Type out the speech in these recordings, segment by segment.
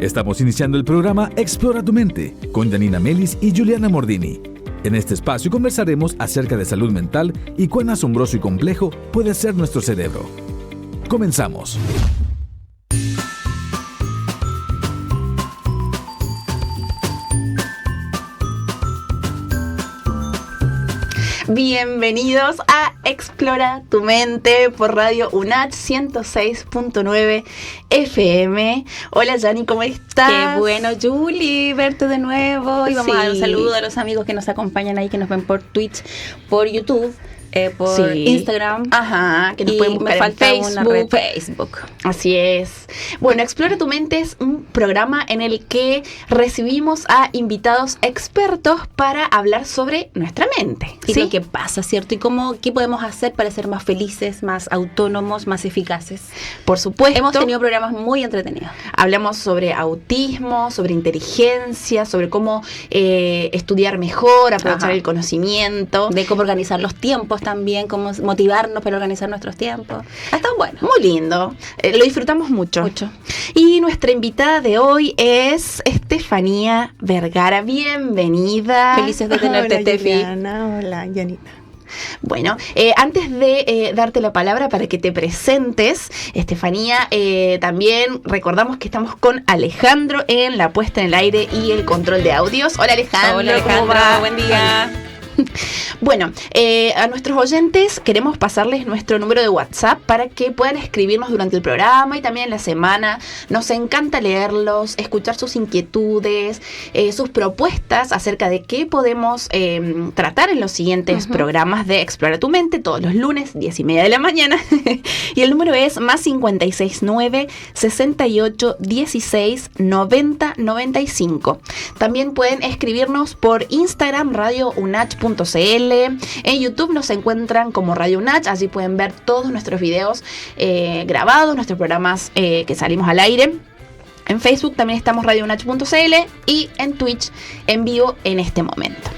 Estamos iniciando el programa Explora tu mente con Janina Melis y Juliana Mordini. En este espacio conversaremos acerca de salud mental y cuán asombroso y complejo puede ser nuestro cerebro. Comenzamos. Bienvenidos a Explora tu mente por Radio UNACH 106.9 FM. Hola Jani, ¿cómo estás? Qué bueno, Julie, verte de nuevo. Y vamos a dar un saludo a los amigos que nos acompañan ahí, que nos ven por Twitch, por YouTube, por Instagram. Ajá, que nos pueden buscar me falta en Facebook. Una red Facebook. Así es. Bueno, Explora tu mente es un programa en el que recibimos a invitados expertos para hablar sobre nuestra mente. Y lo que pasa, ¿cierto? Y qué podemos hacer para ser más felices, más autónomos, más eficaces. Por supuesto. Hemos tenido programas muy entretenidos. Hablamos sobre autismo, sobre inteligencia, sobre cómo estudiar mejor, aprovechar el conocimiento. De cómo organizar los tiempos también, cómo motivarnos para organizar nuestros tiempos. Ha estado bueno. Muy lindo. Lo disfrutamos mucho. Y nuestra invitada de hoy es Estefanía Vergara. Bienvenida. Felices de tenerte, Estefi. Hola, Janina. Bueno, antes de darte la palabra para que te presentes, Estefanía, también recordamos que estamos con Alejandro en la puesta en el aire y el control de audios. Hola Alejandro. Hola Alejandro, ¿cómo va? buen día. Bueno, a nuestros oyentes queremos pasarles nuestro número de WhatsApp para que puedan escribirnos durante el programa y también en la semana. Nos encanta leerlos, escuchar sus inquietudes, sus propuestas acerca de qué podemos tratar en los siguientes programas de Explora tu mente, todos los lunes, 10:30 de la mañana. Y el número es +569 68 16 90 95. También pueden escribirnos por Instagram, radiounach.cl. En YouTube nos encuentran como Radio UNACH, allí pueden ver todos nuestros videos grabados, nuestros programas que salimos al aire. En Facebook también estamos radiounach.cl y en Twitch en vivo en este momento.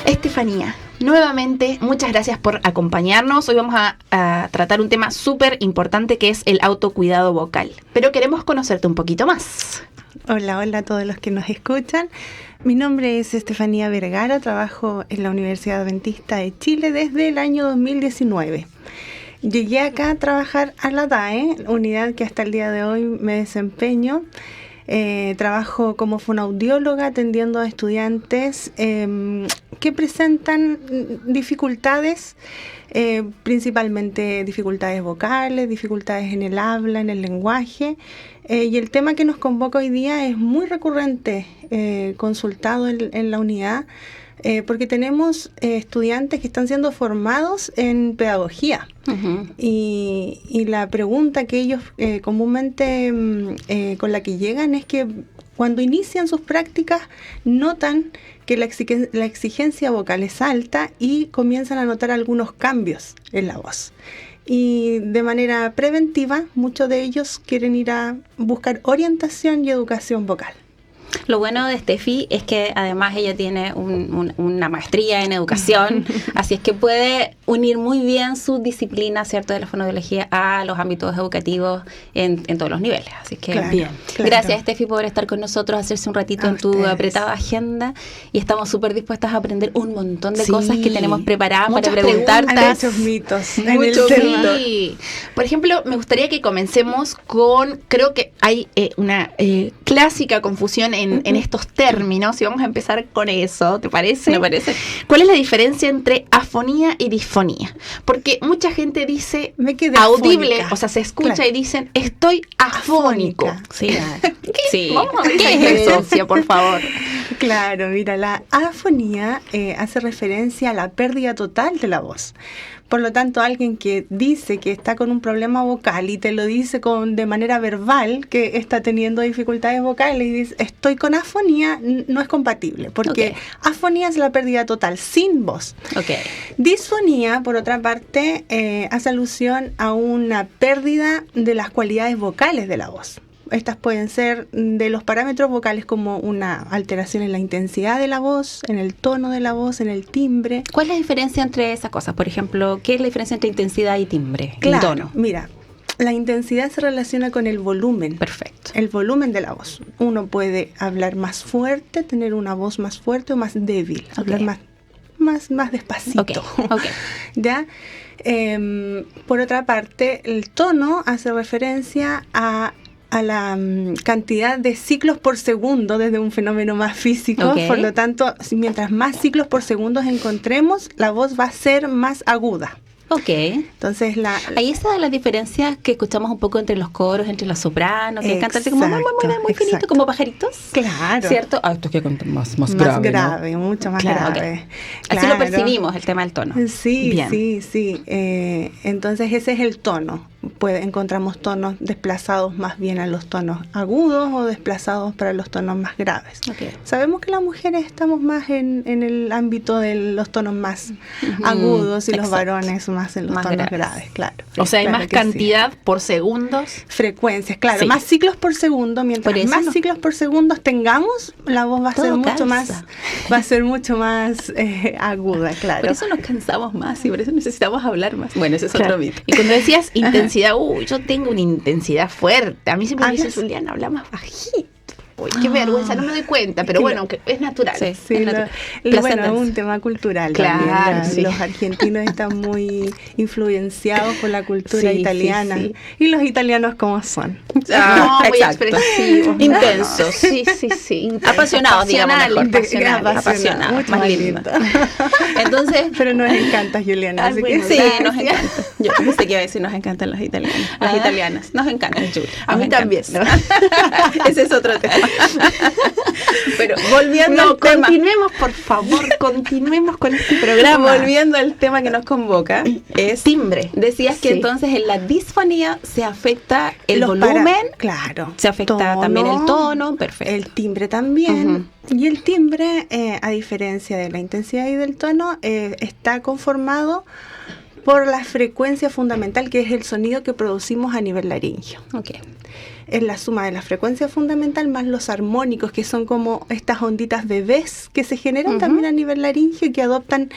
Estefanía, nuevamente muchas gracias por acompañarnos. Hoy vamos a tratar un tema súper importante que es el autocuidado vocal, pero queremos conocerte un poquito más. Hola a todos los que nos escuchan. Mi nombre es Estefanía Vergara, trabajo en la Universidad Adventista de Chile desde el año 2019. Llegué acá a trabajar a la DAE, unidad que hasta el día de hoy me desempeño. Trabajo como fonoaudióloga atendiendo a estudiantes que presentan dificultades, principalmente dificultades vocales, dificultades en el habla, en el lenguaje. Y el tema que nos convoca hoy día es muy recurrente, consultado en la unidad, porque tenemos estudiantes que están siendo formados en pedagogía. Y la pregunta que ellos comúnmente con la que llegan es que cuando inician sus prácticas notan que la exigencia vocal es alta y comienzan a notar algunos cambios en la voz. Y de manera preventiva, muchos de ellos quieren ir a buscar orientación y educación vocal. Lo bueno de Steffi es que además ella tiene una maestría en educación, así es que puede unir muy bien su disciplina, ¿cierto?, de la fonoaudiología a los ámbitos educativos en todos los niveles. Así que bien. Claro. Gracias, Steffi, por estar con nosotros, hacerse un ratito en tu apretada agenda, y estamos súper dispuestas a aprender un montón de cosas que tenemos preparadas para preguntarte. Hay muchos mitos. Muchos mitos. Por ejemplo, me gustaría que comencemos con, creo que hay una clásica confusión en estos términos, y vamos a empezar con eso, ¿te parece? Me parece. ¿Cuál es la diferencia entre afonía y disfonía? Porque mucha gente dice audible, afónica. O sea, se escucha y dicen, estoy afónico. Sí. Sí. Vamos a ver esa diferencia, por favor. Claro, mira, la afonía hace referencia a la pérdida total de la voz. Por lo tanto, alguien que dice que está con un problema vocal y te lo dice de manera verbal, que está teniendo dificultades vocales y dice, estoy con afonía, no es compatible, porque afonía es la pérdida total, sin voz. Disfonía, por otra parte, hace alusión a una pérdida de las cualidades vocales de la voz. Estas pueden ser de los parámetros vocales como una alteración en la intensidad de la voz, en el tono de la voz, en el timbre. ¿Cuál es la diferencia entre esas cosas? Por ejemplo, ¿qué es la diferencia entre intensidad y timbre? Claro, y tono. Mira, La intensidad se relaciona con el volumen. Perfecto. El volumen de la voz. Uno puede hablar más fuerte, tener una voz más fuerte o más débil, hablar más despacito. Ok. ¿Ya? Por otra parte, el tono hace referencia a la cantidad de ciclos por segundo desde un fenómeno más físico. Por lo tanto, mientras más ciclos por segundo encontremos, la voz va a ser más aguda. Ok. Entonces, ahí está la diferencia que escuchamos un poco entre los coros, entre los sopranos, que cantan como muy finito, como pajaritos. Claro. ¿Cierto? Esto que cantan más grave, ¿no? Mucho más grave. Okay. Así lo percibimos, el tema del tono. Sí, bien. sí. Entonces, ese es el tono. Encontramos tonos desplazados más bien a los tonos agudos o desplazados para los tonos más graves. Okay. Sabemos que las mujeres estamos más en el ámbito de los tonos más agudos y los varones más en los tonos graves, claro. O sea, hay más cantidad por segundos. Frecuencias, claro, más ciclos por segundo. Mientras más ciclos por segundo tengamos, la voz va a ser mucho más aguda, claro. Por eso nos cansamos más y por eso necesitamos hablar más. Bueno, ese es otro mito. Y cuando decías intensidad, yo tengo una intensidad fuerte. A mí siempre me dice Juliana, habla más bajito. Uy, qué vergüenza, no me doy cuenta, pero bueno, que es natural. Sí, es natural. Bueno, es un tema cultural también. Los argentinos están muy influenciados por la cultura italiana. Y los italianos, ¿cómo son? Muy expresivos. Intensos. Sí. Apasionados, digamos mejor. Apasionados. Mucho más lindo. Entonces, pero nos encanta, Juliana. Así que sí, nos encanta. Yo pensé que iba a decir nos encantan los italianos. Las italianas. Nos encantan, Julia. A mí también. Ese es otro tema. Pero volviendo al tema, continuemos con este programa. Volviendo al tema que nos convoca, es timbre. Decías que entonces en la disfonía se afecta el volumen, claro, se afecta también el tono, perfecto. El timbre también. Y el timbre, a diferencia de la intensidad y del tono, está conformado por la frecuencia fundamental, que es el sonido que producimos a nivel laríngeo. Okay. Es la suma de la frecuencia fundamental más los armónicos, que son como estas onditas bebés que se generan también a nivel laríngeo y que adoptan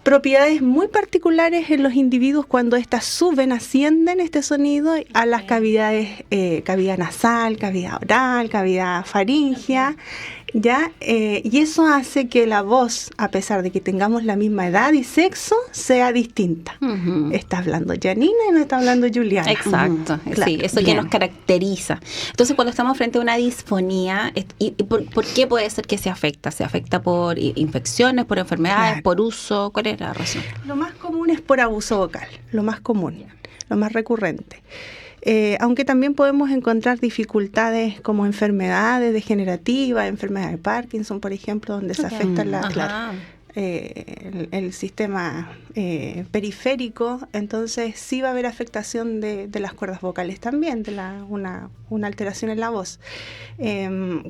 propiedades muy particulares en los individuos cuando éstas ascienden este sonido a las cavidades, cavidad nasal, cavidad oral, cavidad faríngea, ¿ya? Y eso hace que la voz, a pesar de que tengamos la misma edad y sexo, sea distinta. Está hablando Janina y no está hablando Juliana. Exacto, claro. Sí, eso que nos caracteriza. Entonces, cuando estamos frente a una disfonía, ¿por qué puede ser que se afecta? ¿Se afecta por infecciones, por enfermedades, por uso? ¿Cuál es la razón? Lo más común es por abuso vocal, lo más común, lo más recurrente. Aunque también podemos encontrar dificultades como enfermedades degenerativas, enfermedades de Parkinson, por ejemplo, donde se afecta el sistema periférico. Entonces sí va a haber afectación de las cuerdas vocales también, de una alteración en la voz.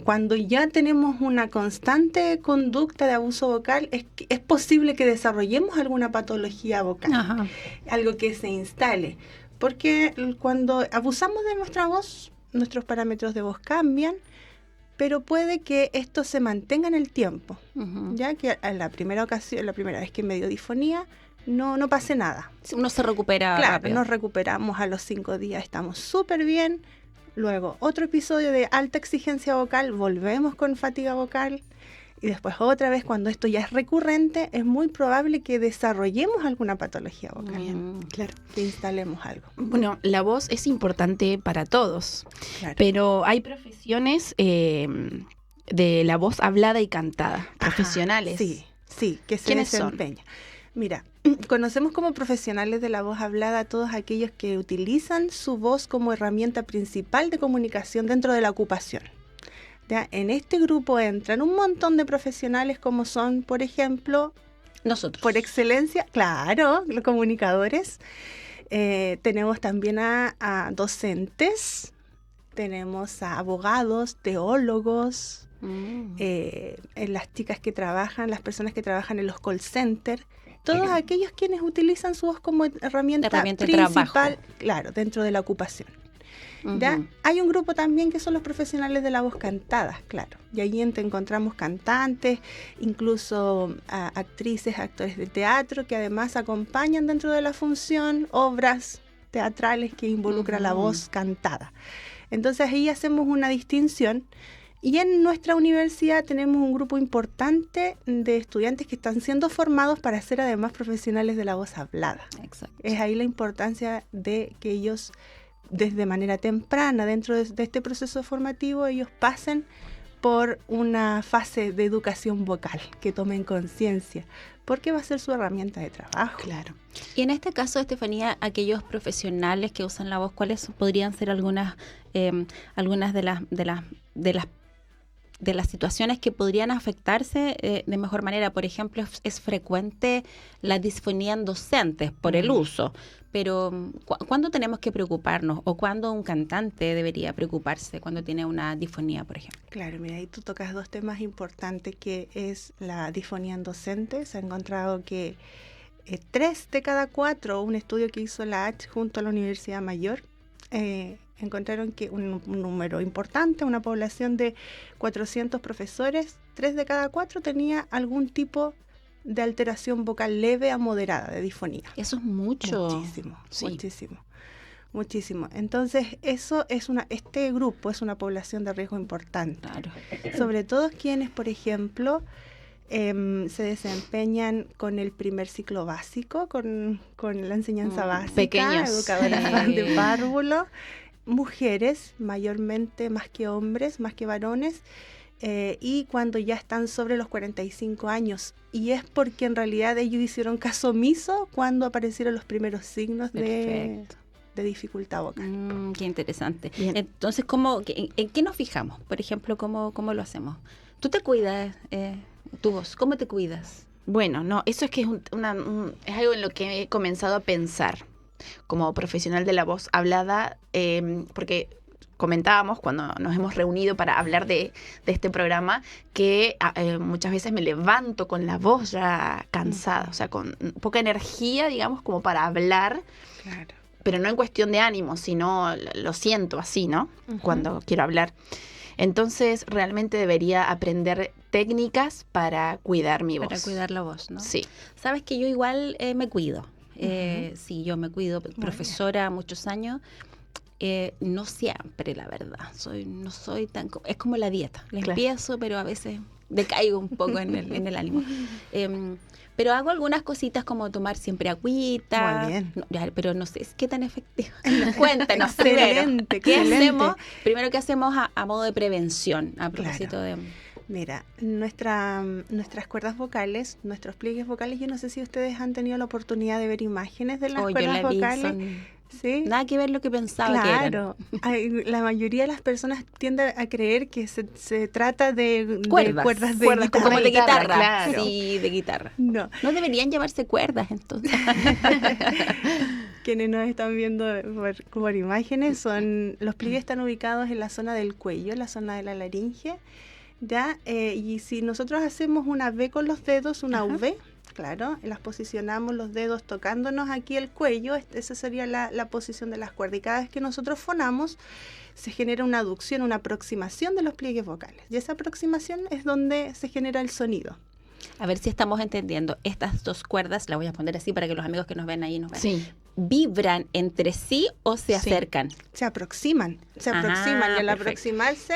Cuando ya tenemos una constante conducta de abuso vocal, es posible que desarrollemos alguna patología vocal, algo que se instale. Porque cuando abusamos de nuestra voz, nuestros parámetros de voz cambian, pero puede que esto se mantenga en el tiempo, ya que en la primera vez que me dio disfonía, no pase nada. Uno se recupera rápido. Nos recuperamos a los 5 días, estamos súper bien. Luego, otro episodio de alta exigencia vocal, volvemos con fatiga vocal. Y después otra vez, cuando esto ya es recurrente, es muy probable que desarrollemos alguna patología vocal. Claro, que instalemos algo. Bueno, la voz es importante para todos, pero hay profesiones de la voz hablada y cantada, profesionales. Sí, que se desempeñan. Mira, conocemos como profesionales de la voz hablada a todos aquellos que utilizan su voz como herramienta principal de comunicación dentro de la ocupación. ¿Ya? En este grupo entran un montón de profesionales como son, por ejemplo, nosotros. Por excelencia, claro, los comunicadores. Tenemos también a docentes, tenemos a abogados, teólogos, las chicas que trabajan, las personas que trabajan en los call centers, todos aquellos quienes utilizan su voz como herramienta principal, claro, dentro de la ocupación. ¿Ya? Hay un grupo también que son los profesionales de la voz cantada, claro, y allí encontramos cantantes, incluso actrices, actores de teatro que además acompañan dentro de la función obras teatrales que involucra la voz cantada. Entonces ahí hacemos una distinción. Y en nuestra universidad tenemos un grupo importante de estudiantes que están siendo formados para ser además profesionales de la voz hablada. Exacto. Es ahí la importancia de que ellos, desde manera temprana, dentro de este proceso formativo, ellos pasen por una fase de educación vocal, que tomen conciencia, porque va a ser su herramienta de trabajo. Claro. Y en este caso, Estefanía, aquellos profesionales que usan la voz, ¿cuáles podrían ser algunas de las situaciones que podrían afectarse de mejor manera? Por ejemplo, es frecuente la disfonía en docentes por el uso, pero ¿cuándo tenemos que preocuparnos? ¿O cuándo un cantante debería preocuparse cuando tiene una disfonía, por ejemplo? Claro, mira, ahí tú tocas dos temas importantes, que es la disfonía en docentes. Se ha encontrado que 3 de cada 4, un estudio que hizo la H junto a la Universidad Mayor, encontraron que un número importante, una población de 400 profesores, 3 de cada 4 tenía algún tipo de alteración vocal leve a moderada, de disfonía. Eso es mucho. Muchísimo, Sí. muchísimo. Entonces, este grupo es una población de riesgo importante. Claro. Sobre todo quienes, por ejemplo, se desempeñan con el primer ciclo básico, con la enseñanza básica, pequeños. educadoras Sí. de párvulo, mujeres, mayormente más que hombres, más que varones, y cuando ya están sobre los 45 años. Y es porque en realidad ellos hicieron caso omiso cuando aparecieron los primeros signos de dificultad vocal. Qué interesante. Bien. Entonces, ¿en qué nos fijamos? Por ejemplo, ¿cómo lo hacemos? ¿Tú te cuidas, tu voz? ¿Cómo te cuidas? Bueno, no, eso es que es es algo en lo que he comenzado a pensar como profesional de la voz hablada, porque comentábamos cuando nos hemos reunido para hablar de este programa que muchas veces me levanto con la voz ya cansada, o sea, con poca energía, digamos, como para hablar, Claro. pero no en cuestión de ánimo, sino lo siento así, ¿no? Cuando quiero hablar. Entonces, realmente debería aprender técnicas para cuidar mi voz. Para cuidar la voz, ¿no? Sí. Sabes que yo igual me cuido. Sí, yo me cuido. Profesora muchos años. No siempre, la verdad. No soy tan... Es como la dieta. La Claro. empiezo, pero a veces decaigo un poco en el ánimo. Pero hago algunas cositas como tomar siempre agüita. Muy bien. Pero no sé, ¿qué tan efectivo? Cuéntanos Excelente, primero. ¿Qué excelente. hacemos? Primero, ¿qué hacemos a modo de prevención? A propósito de... Mira, nuestras cuerdas vocales, nuestros pliegues vocales, yo no sé si ustedes han tenido la oportunidad de ver imágenes de las Oh, yo cuerdas la vi, vocales. son ¿Sí? nada que ver lo que pensaba que eran. Claro, la mayoría de las personas tienden a creer que se trata de Cuerdas cuerdas como de guitarra. claro. Sí, de guitarra. No, No deberían llamarse cuerdas, entonces. quienes nos están viendo por imágenes, los pliegues están ubicados en la zona del cuello, en la zona de la laringe, ¿ya? Y si nosotros hacemos una V con los dedos, una V, claro, las posicionamos los dedos tocándonos aquí el cuello, esa sería la posición de las cuerdas. Y cada vez que nosotros fonamos, se genera una aducción, una aproximación de los pliegues vocales. Y esa aproximación es donde se genera el sonido. A ver si estamos entendiendo. Estas dos cuerdas, la voy a poner así para que los amigos que nos ven ahí nos vean. Sí. ¿Vibran entre sí o se acercan? Se aproximan. Y al perfecto. aproximarse,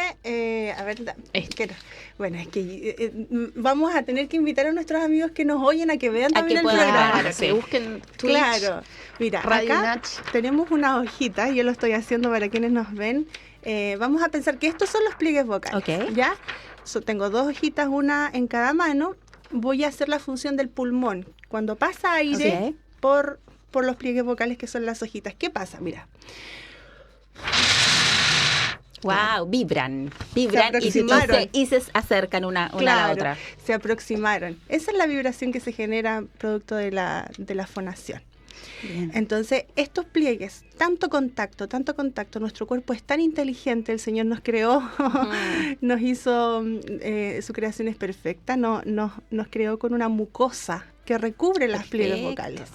bueno, es que vamos a tener que invitar a nuestros amigos que nos oyen a que vean A también que el puedan programa. Claro, sí. que busquen Twitch. Claro, mira, Radio acá Nach. tenemos una hojita, yo lo estoy haciendo para quienes nos ven. Vamos a pensar que estos son los pliegues vocales, Ok. ¿ya? Tengo 2 hojitas, una en cada mano. Voy a hacer la función del pulmón. Cuando pasa aire Ok. por los pliegues vocales que son las hojitas, ¿qué pasa? Mira. Wow, vibran y aproximaron. se acercan una a la Claro, otra. se aproximaron. Esa es la vibración que se genera producto de la fonación. Bien. Entonces, estos pliegues, tanto contacto, nuestro cuerpo es tan inteligente, el Señor nos creó, nos hizo, su creación es perfecta, nos creó con una mucosa que recubre las pliegues Perfecto. vocales.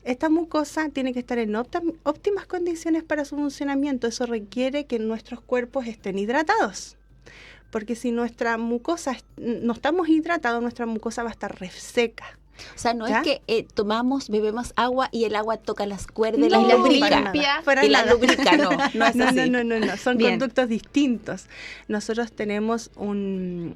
Esta mucosa tiene que estar en óptimas condiciones para su funcionamiento. Eso requiere que nuestros cuerpos estén hidratados. Porque si nuestra mucosa no estamos hidratados, nuestra mucosa va a estar reseca. O sea, no ¿Ya? es que bebemos agua y el agua toca las cuerdas y No, las para lubrica. nada, para Y las nada. lubrica, no es No, así. no, son Bien. conductos distintos. Nosotros tenemos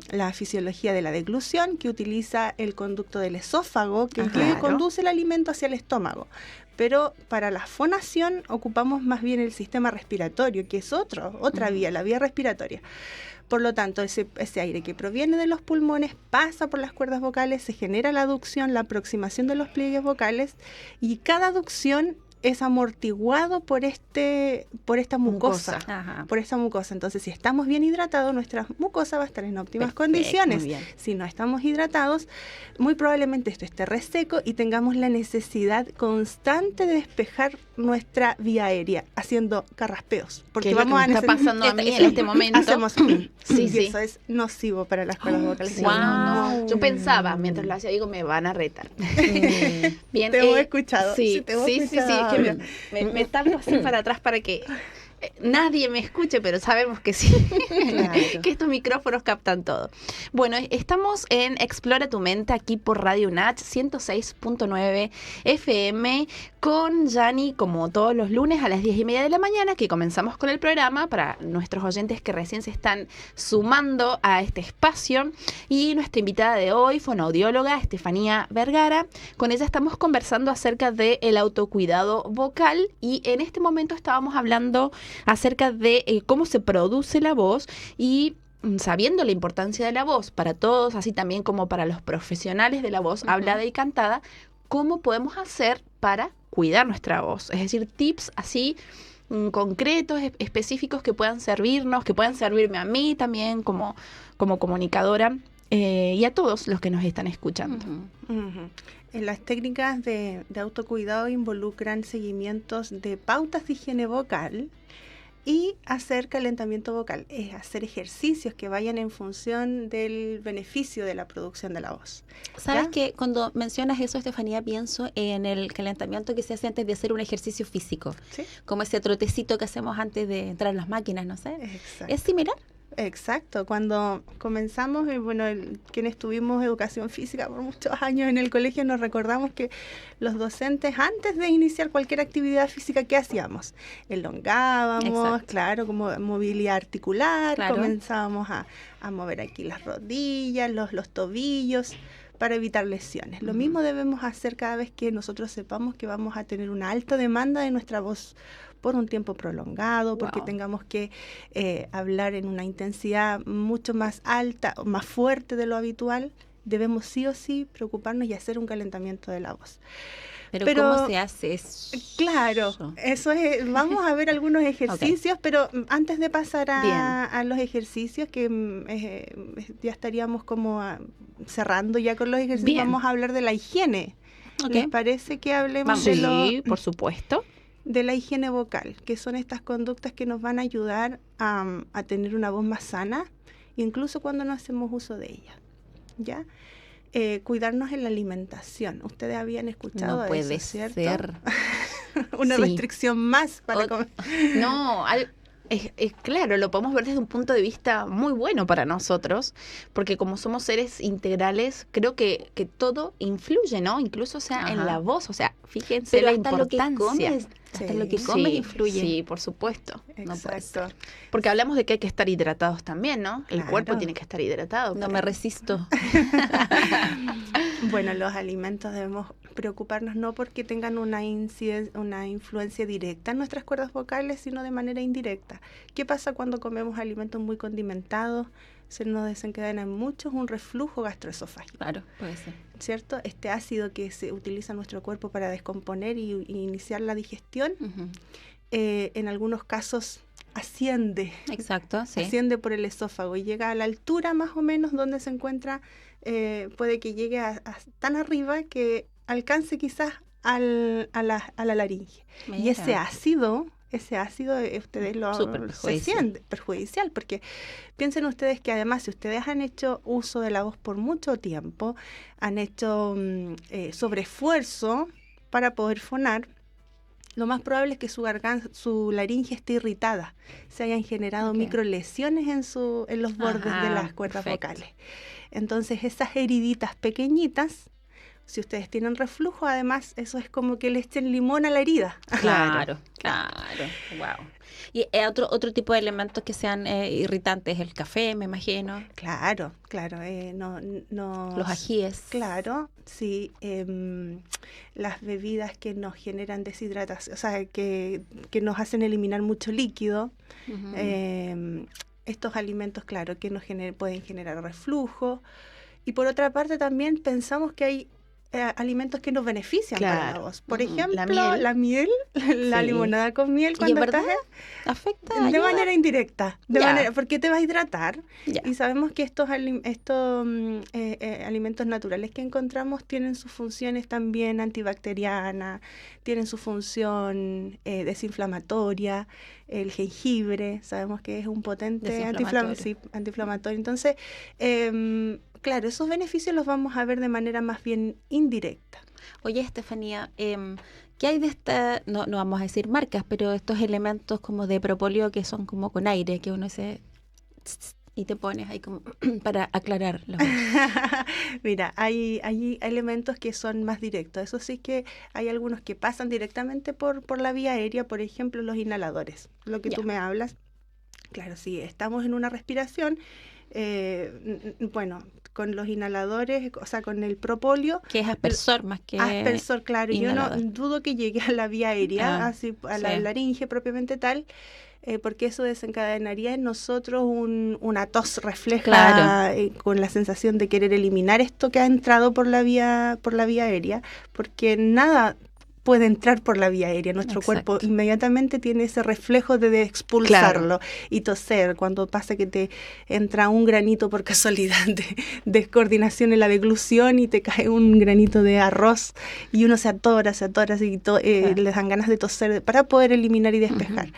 la fisiología de la deglución, que utiliza el conducto del esófago, que Claro. conduce el alimento hacia el estómago. Pero para la fonación ocupamos más bien el sistema respiratorio, que es otra vía, la vía respiratoria. Por lo tanto, ese aire que proviene de los pulmones pasa por las cuerdas vocales, se genera la aducción, la aproximación de los pliegues vocales, y cada aducción es amortiguado por esta mucosa. Ajá. Por esta mucosa. Entonces, si estamos bien hidratados, nuestra mucosa va a estar en óptimas Perfecto, condiciones. muy bien. Si no estamos hidratados, muy probablemente esto esté reseco y tengamos la necesidad constante de despejar nuestra vía aérea, haciendo carraspeos. Porque es lo que me está pasando a mí en este momento. Hacemos Sí, y sí. eso es nocivo para las cuerdas vocales. Sí, Wow. no. Yo pensaba, mientras lo hacía, digo, me van a retar. Bien, Te hemos escuchado. Sí, Te hemos sí, escuchado. es que me tapo así para atrás para que nadie me escuche, pero sabemos que sí, Claro. que estos micrófonos captan todo. Bueno, estamos en Explora tu Mente aquí por Radio Nach 106.9 FM con Yani, como todos los lunes a las 10:30 de la mañana, que comenzamos con el programa para nuestros oyentes que recién se están sumando a este espacio. Y nuestra invitada de hoy, fonoaudióloga Estefanía Vergara. Con ella estamos conversando acerca del autocuidado vocal, y en este momento estábamos hablando acerca de cómo se produce la voz, y sabiendo la importancia de la voz para todos, así también como para los profesionales de la voz hablada y cantada, cómo podemos hacer para cuidar nuestra voz. Es decir, tips así concretos, específicos que puedan servirnos, que puedan servirme a mí también como comunicadora, y a todos los que nos están escuchando. Ujú. Las técnicas de autocuidado involucran seguimientos de pautas de higiene vocal y hacer calentamiento vocal, es hacer ejercicios que vayan en función del beneficio de la producción de la voz. ¿Sabes ¿Ya? que cuando mencionas eso, Estefanía, pienso en el calentamiento que se hace antes de hacer un ejercicio físico? ¿Sí? Como ese trotecito que hacemos antes de entrar a las máquinas, no sé. Exacto. ¿Es similar? Exacto, cuando comenzamos, quienes tuvimos educación física por muchos años en el colegio, nos recordamos que los docentes, antes de iniciar cualquier actividad física, ¿qué hacíamos? Elongábamos, Exacto. claro, como movilidad articular, Claro. comenzábamos a mover aquí las rodillas, los tobillos, para evitar lesiones. Lo mismo debemos hacer cada vez que nosotros sepamos que vamos a tener una alta demanda de nuestra voz por un tiempo prolongado, porque Wow. tengamos que hablar en una intensidad mucho más alta, o más fuerte de lo habitual. Debemos sí o sí preocuparnos y hacer un calentamiento de la voz. Pero ¿cómo se hace eso? Claro, eso es. Vamos a ver algunos ejercicios, pero antes de pasar a los ejercicios, que ya estaríamos como cerrando ya con los ejercicios, Bien. vamos a hablar de la higiene. Ok. ¿Les parece que hablemos de Sí, por supuesto. de la higiene vocal, que son estas conductas que nos van a ayudar a tener una voz más sana, incluso cuando no hacemos uso de ella? ¿Ya? Cuidarnos en la alimentación. Ustedes habían escuchado No de puede eso, ¿cierto? ser. Una Sí. restricción más para comer. No, es claro, lo podemos ver desde un punto de vista muy bueno para nosotros, porque como somos seres integrales, creo que todo influye, ¿no? Incluso, o sea, en Ajá. la voz, o sea, fíjense Pero la hasta lo importancia. que comes, hasta Sí. lo que comes Sí, influye. Sí, por supuesto. No puede Exacto. Porque hablamos de que hay que estar hidratados también, ¿no? El Claro. cuerpo tiene que estar hidratado. No para- me resisto. Bueno, los alimentos debemos preocuparnos no porque tengan una influencia directa en nuestras cuerdas vocales, sino de manera indirecta. ¿Qué pasa cuando comemos alimentos muy condimentados? Se nos desencadena en muchos un reflujo gastroesofágico, Claro, puede ser. ¿cierto? Este ácido que se utiliza en nuestro cuerpo para descomponer y iniciar la digestión, Ujú. en algunos casos asciende Exacto, sí. asciende por el esófago y llega a la altura más o menos donde se encuentra, puede que llegue a tan arriba que alcance quizás a la laringe. Y Mira. ese ácido, ustedes lo Súper se perjudicial. siente perjudicial, porque piensen ustedes que además si ustedes han hecho uso de la voz por mucho tiempo, han hecho sobreesfuerzo para poder fonar, lo más probable es que su laringe esté irritada, se hayan generado Ok. microlesiones en los bordes Ajá, de las cuerdas perfecto. vocales. Entonces esas heriditas pequeñitas Si ustedes tienen reflujo, además, eso es como que le echen limón a la herida. Claro. Wow. Y otro tipo de elementos que sean irritantes, el café, me imagino. Claro. Los ajíes. Claro, sí. Las bebidas que nos generan deshidratación, o sea, que nos hacen eliminar mucho líquido. Ujú. Estos alimentos, claro, que pueden generar reflujo. Y por otra parte también pensamos que hay alimentos que nos benefician para la voz. Por ejemplo, la miel, la Sí. limonada con miel, ¿Y cuando en verdad estás afecta? de ayuda? manera indirecta, Ya. porque te va a hidratar. Ya. Y sabemos que estos alimentos naturales que encontramos tienen sus funciones también antibacterianas, tienen su función desinflamatoria. El jengibre, sabemos que es un potente antiinflamatorio. Entonces, claro, esos beneficios los vamos a ver de manera más bien indirecta. Oye, Estefanía, ¿qué hay de no vamos a decir marcas, pero estos elementos como de propóleo que son como con aire, que uno dice y te pones ahí como para aclarar la voz? Mira, hay elementos que son más directos. Eso sí que hay algunos que pasan directamente por la vía aérea, por ejemplo, los inhaladores, lo que tú me hablas. Claro, si estamos en una respiración, bueno, con los inhaladores, o sea, con el propóleo. Que es aspersor más que aspersor, claro. inhalador. Yo no dudo que llegue a la vía aérea, así a la laringe propiamente tal, porque eso desencadenaría en nosotros una tos refleja, con la sensación de querer eliminar esto que ha entrado por la vía aérea, porque nada puede entrar por la vía aérea. Nuestro cuerpo inmediatamente tiene ese reflejo de expulsarlo y toser. Cuando pasa que te entra un granito por casualidad de descoordinación en la deglución y te cae un granito de arroz y uno se atora y les dan ganas de toser para poder eliminar y despejar.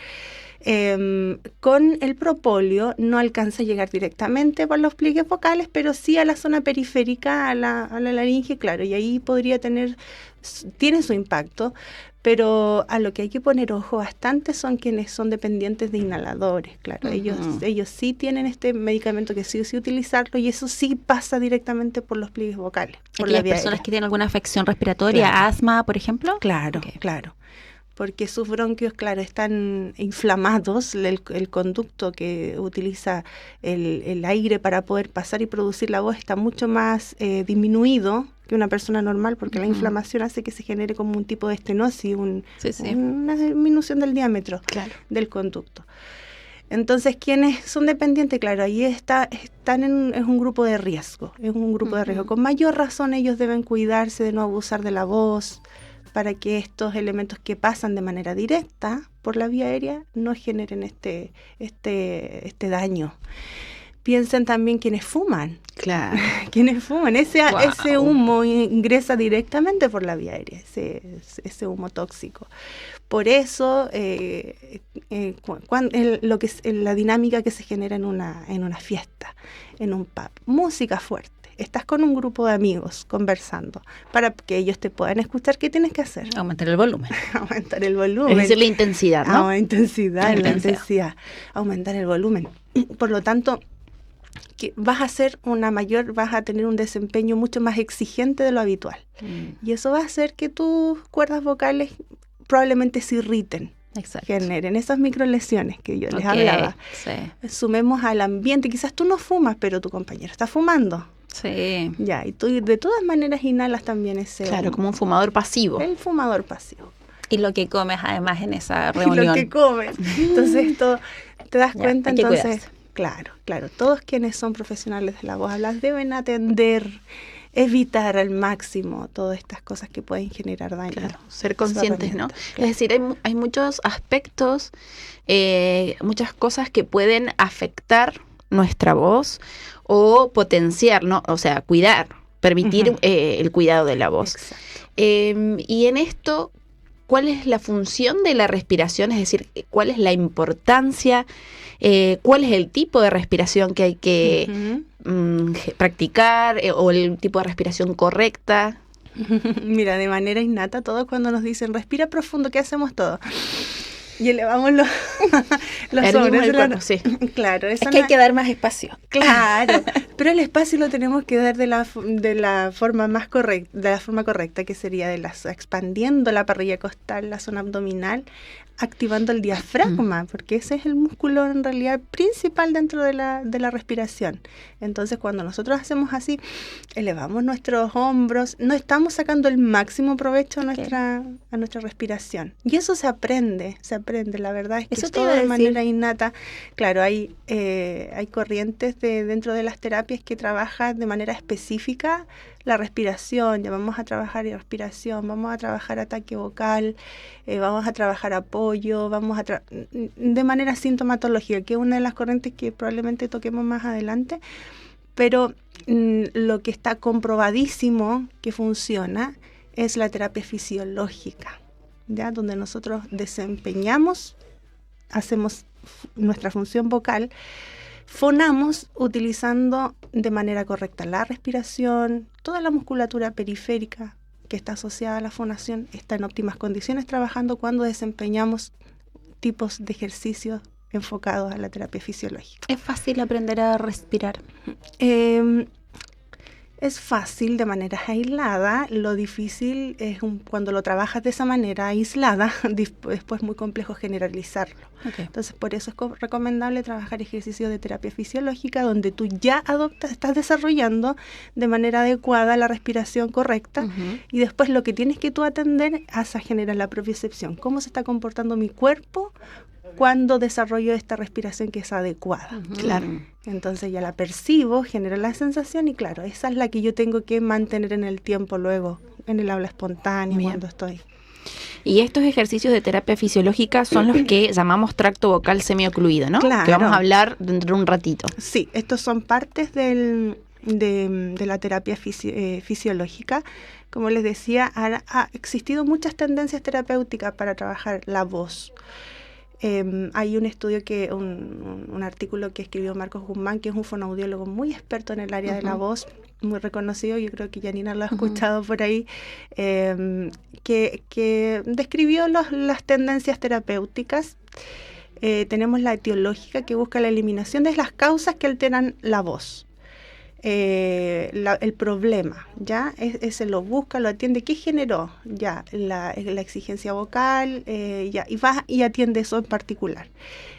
Con el propóleo no alcanza a llegar directamente por los pliegues vocales, pero sí a la zona periférica, a la laringe, claro, y ahí tiene su impacto, pero a lo que hay que poner ojo bastante son quienes son dependientes de inhaladores, claro, ellos sí tienen este medicamento que sí o sí utilizarlo, y eso sí pasa directamente por los pliegues vocales. Por las personas que tienen alguna afección respiratoria, asma, por ejemplo. Claro. Porque sus bronquios, claro, están inflamados, el conducto que utiliza el aire para poder pasar y producir la voz está mucho más disminuido que una persona normal, porque la inflamación hace que se genere como un tipo de estenosis, una disminución del diámetro del conducto. Entonces, quienes son dependientes, claro, ahí es un grupo de riesgo, Con mayor razón ellos deben cuidarse de no abusar de la voz, para que estos elementos que pasan de manera directa por la vía aérea no generen este daño. Piensen también quienes fuman. Claro. Quienes fuman. Ese humo ingresa directamente por la vía aérea, ese humo tóxico. Por eso, lo que es la dinámica que se genera en una fiesta, en un pub, música fuerte. Estás con un grupo de amigos conversando para que ellos te puedan escuchar. ¿Qué tienes que hacer? Aumentar el volumen. Aumentar el volumen. Es decir, la intensidad, ¿no? La intensidad. Aumentar el volumen. Por lo tanto, vas a tener un desempeño mucho más exigente de lo habitual. Y eso va a hacer que tus cuerdas vocales probablemente se irriten. Generen esas microlesiones que yo les hablaba. Sumemos al ambiente. Quizás tú no fumas, pero tu compañero está fumando. Sí. Ya, y tú de todas maneras inhalas también ese Claro, como un fumador pasivo. El fumador pasivo. Y lo que comes además en esa reunión. Y lo que comes. Entonces esto, te das cuenta, entonces, cuidarse. Claro, todos quienes son profesionales de la voz deben evitar al máximo todas estas cosas que pueden generar daño. Claro, ser conscientes, ¿no? Claro. Es decir, hay muchos aspectos, muchas cosas que pueden afectar nuestra voz o potenciar, ¿no? O sea, cuidar, permitir el cuidado de la voz. Y en esto, ¿cuál es la función de la respiración? Es decir, ¿cuál es la importancia? ¿Cuál es el tipo de respiración que hay que practicar o el tipo de respiración correcta? Mira, de manera innata, todos cuando nos dicen respira profundo, ¿qué hacemos todos? y elevamos los Erguimos hombros. el cuerpo, sí. Claro, Es que hay que dar más espacio. Claro, pero el espacio lo tenemos que dar de la forma más correcta, de la forma correcta, que sería expandiendo la parrilla costal, la zona abdominal, activando el diafragma, porque ese es el músculo en realidad principal dentro de la respiración. Entonces, cuando nosotros hacemos así, elevamos nuestros hombros, no estamos sacando el máximo provecho a nuestra respiración. Y eso se aprende, la verdad es que Eso es te todo iba a de decir. manera innata. Claro, hay corrientes dentro de las terapias que trabajan de manera específica la respiración. Ya vamos a trabajar respiración, vamos a trabajar ataque vocal, vamos a trabajar apoyo, de manera sintomatológica, que es una de las corrientes que probablemente toquemos más adelante, pero lo que está comprobadísimo que funciona es la terapia fisiológica, ¿ya? Donde nosotros hacemos nuestra función vocal, fonamos utilizando de manera correcta la respiración, toda la musculatura periférica que está asociada a la fonación está en óptimas condiciones trabajando cuando desempeñamos tipos de ejercicios enfocados a la terapia fisiológica. Es fácil aprender a respirar. Es fácil de manera aislada, lo difícil es cuando lo trabajas de esa manera aislada, después es muy complejo generalizarlo. Okay. Entonces, por eso es recomendable trabajar ejercicios de terapia fisiológica donde tú ya estás desarrollando de manera adecuada la respiración correcta, y después lo que tienes que tú atender es a generar la propiocepción. ¿Cómo se está comportando mi cuerpo cuando desarrollo esta respiración que es adecuada? Claro. Entonces ya la percibo, genero la sensación y claro, esa es la que yo tengo que mantener en el tiempo luego, en el habla espontánea, Bien. cuando estoy. Y estos ejercicios de terapia fisiológica son los que llamamos tracto vocal semiocluido, ¿no? Claro. Que vamos a hablar dentro de un ratito. Sí, estos son partes de la terapia fisiológica. Como les decía, ha existido muchas tendencias terapéuticas para trabajar la voz. Hay un estudio un artículo que escribió Marcos Guzmán, que es un fonoaudiólogo muy experto en el área de la voz, muy reconocido, yo creo que Janina lo ha escuchado por ahí, que describió las tendencias terapéuticas. Tenemos la etiológica, que busca la eliminación de las causas que alteran la voz. El problema, ¿ya? Ese lo busca, lo atiende. ¿Qué generó? Ya, la exigencia vocal, y atiende eso en particular.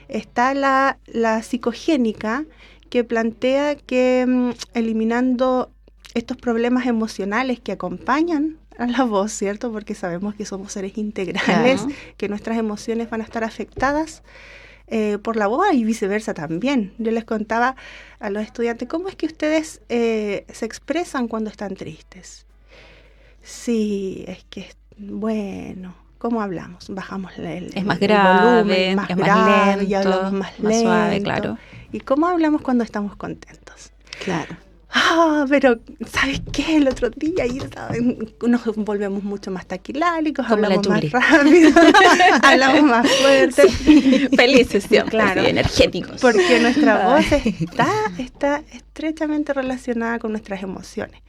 Está la psicogénica, que plantea que eliminando estos problemas emocionales que acompañan a la voz, ¿cierto? Porque sabemos que somos seres integrales, Claro. que nuestras emociones van a estar afectadas por la voz y viceversa también. Yo les contaba a los estudiantes, ¿cómo es que ustedes se expresan cuando están tristes? Sí, es que, bueno, ¿cómo hablamos? Bajamos Es más el grave, volumen, más es grave, más lento, y hablamos más lento. suave, claro. ¿Y cómo hablamos cuando estamos contentos? Claro. Pero ¿sabes qué? El otro día nos volvemos mucho más taquilálicos, Como la hablamos más Tuli. rápido, hablamos más fuerte. Felices siempre, Claro. sí, energéticos. Porque nuestra voz está estrechamente relacionada con nuestras emociones.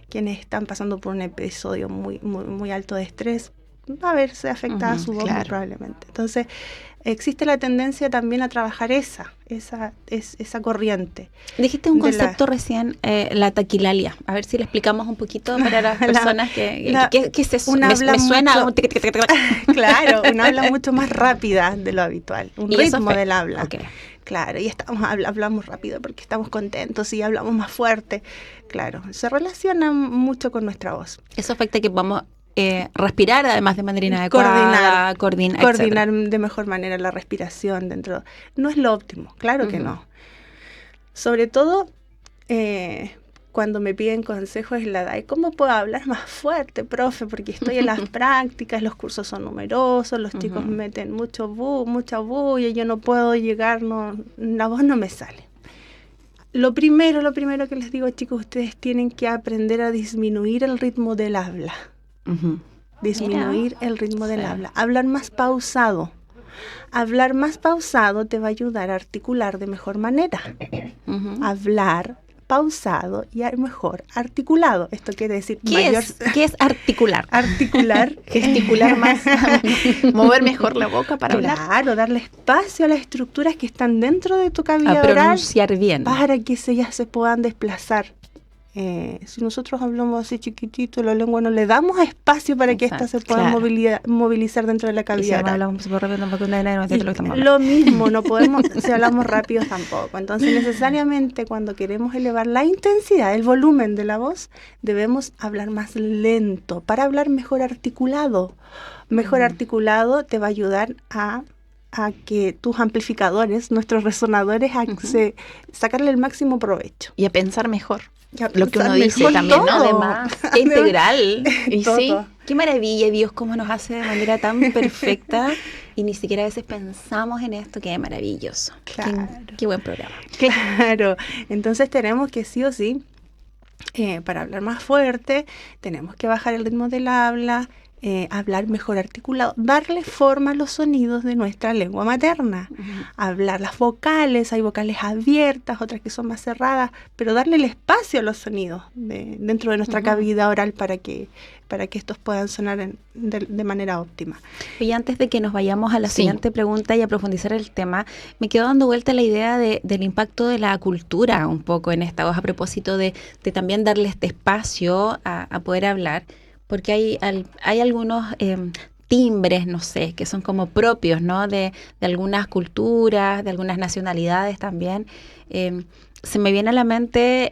Quienes están pasando por un episodio muy, muy, muy alto de estrés, va a verse afectada su voz muy claro. probablemente. Entonces, existe la tendencia también a trabajar esa corriente. Dijiste un de la- concepto recién, la taquilalia. A ver si le explicamos un poquito para las personas ¿qué es eso? una habla Me suena mucho- un tic, tic, tic, tic. Claro, una habla mucho más rápida de lo habitual, un Y eso ritmo afecta. del habla. Ok. Claro, y hablamos rápido porque estamos contentos y hablamos más fuerte. Claro, se relaciona mucho con nuestra voz. Eso afecta que podamos respirar además de manera inadecuada, coordinar de mejor manera la respiración dentro. No es lo óptimo, claro que no. Sobre todo cuando me piden consejos en la edad, ¿cómo puedo hablar más fuerte, profe? Porque estoy en las prácticas, los cursos son numerosos, los chicos meten mucha bulla, yo no puedo llegar, la voz no me sale. Lo primero que les digo, chicos, ustedes tienen que aprender a disminuir el ritmo del habla. Disminuir el ritmo del habla. Hablar más pausado. Hablar más pausado te va a ayudar a articular de mejor manera. Hablar pausado y mejor articulado. Esto quiere decir ¿Qué es articular? Articular. Gesticular más, mover mejor la boca para hablar. Claro, darle espacio a las estructuras que están dentro de tu cavidad A oral pronunciar bien. para que ellas se puedan desplazar. Si nosotros hablamos así chiquitito, la lengua no le damos espacio para que éstas se puedan movilizar dentro de la cavidad oral. Lo mismo, no podemos, si hablamos rápido tampoco. Entonces, necesariamente cuando queremos elevar la intensidad, el volumen de la voz, debemos hablar más lento para hablar mejor articulado. Mejor articulado te va a ayudar a que tus amplificadores, nuestros resonadores, sacarle el máximo provecho. Y a pensar mejor. Lo que uno dice también, todo. ¿no? Además, qué integral. Y Todo. sí, Qué maravilla, Dios, cómo nos hace de manera tan perfecta y ni siquiera a veces pensamos en esto, qué maravilloso. Claro. Qué buen programa. Claro. Entonces tenemos que sí o sí, para hablar más fuerte, tenemos que bajar el ritmo del habla, hablar mejor articulado, darle forma a los sonidos de nuestra lengua materna, hablar las vocales, hay vocales abiertas, otras que son más cerradas, pero darle el espacio a los sonidos dentro de nuestra cavidad oral para que estos puedan sonar de manera óptima. Y antes de que nos vayamos a la siguiente pregunta y a profundizar el tema, me quedo dando vuelta la idea del impacto de la cultura un poco en esta voz, a propósito de también darle este espacio a poder hablar. Porque hay algunos timbres, no sé, que son como propios, ¿no? De algunas culturas, de algunas nacionalidades también. Se me viene a la mente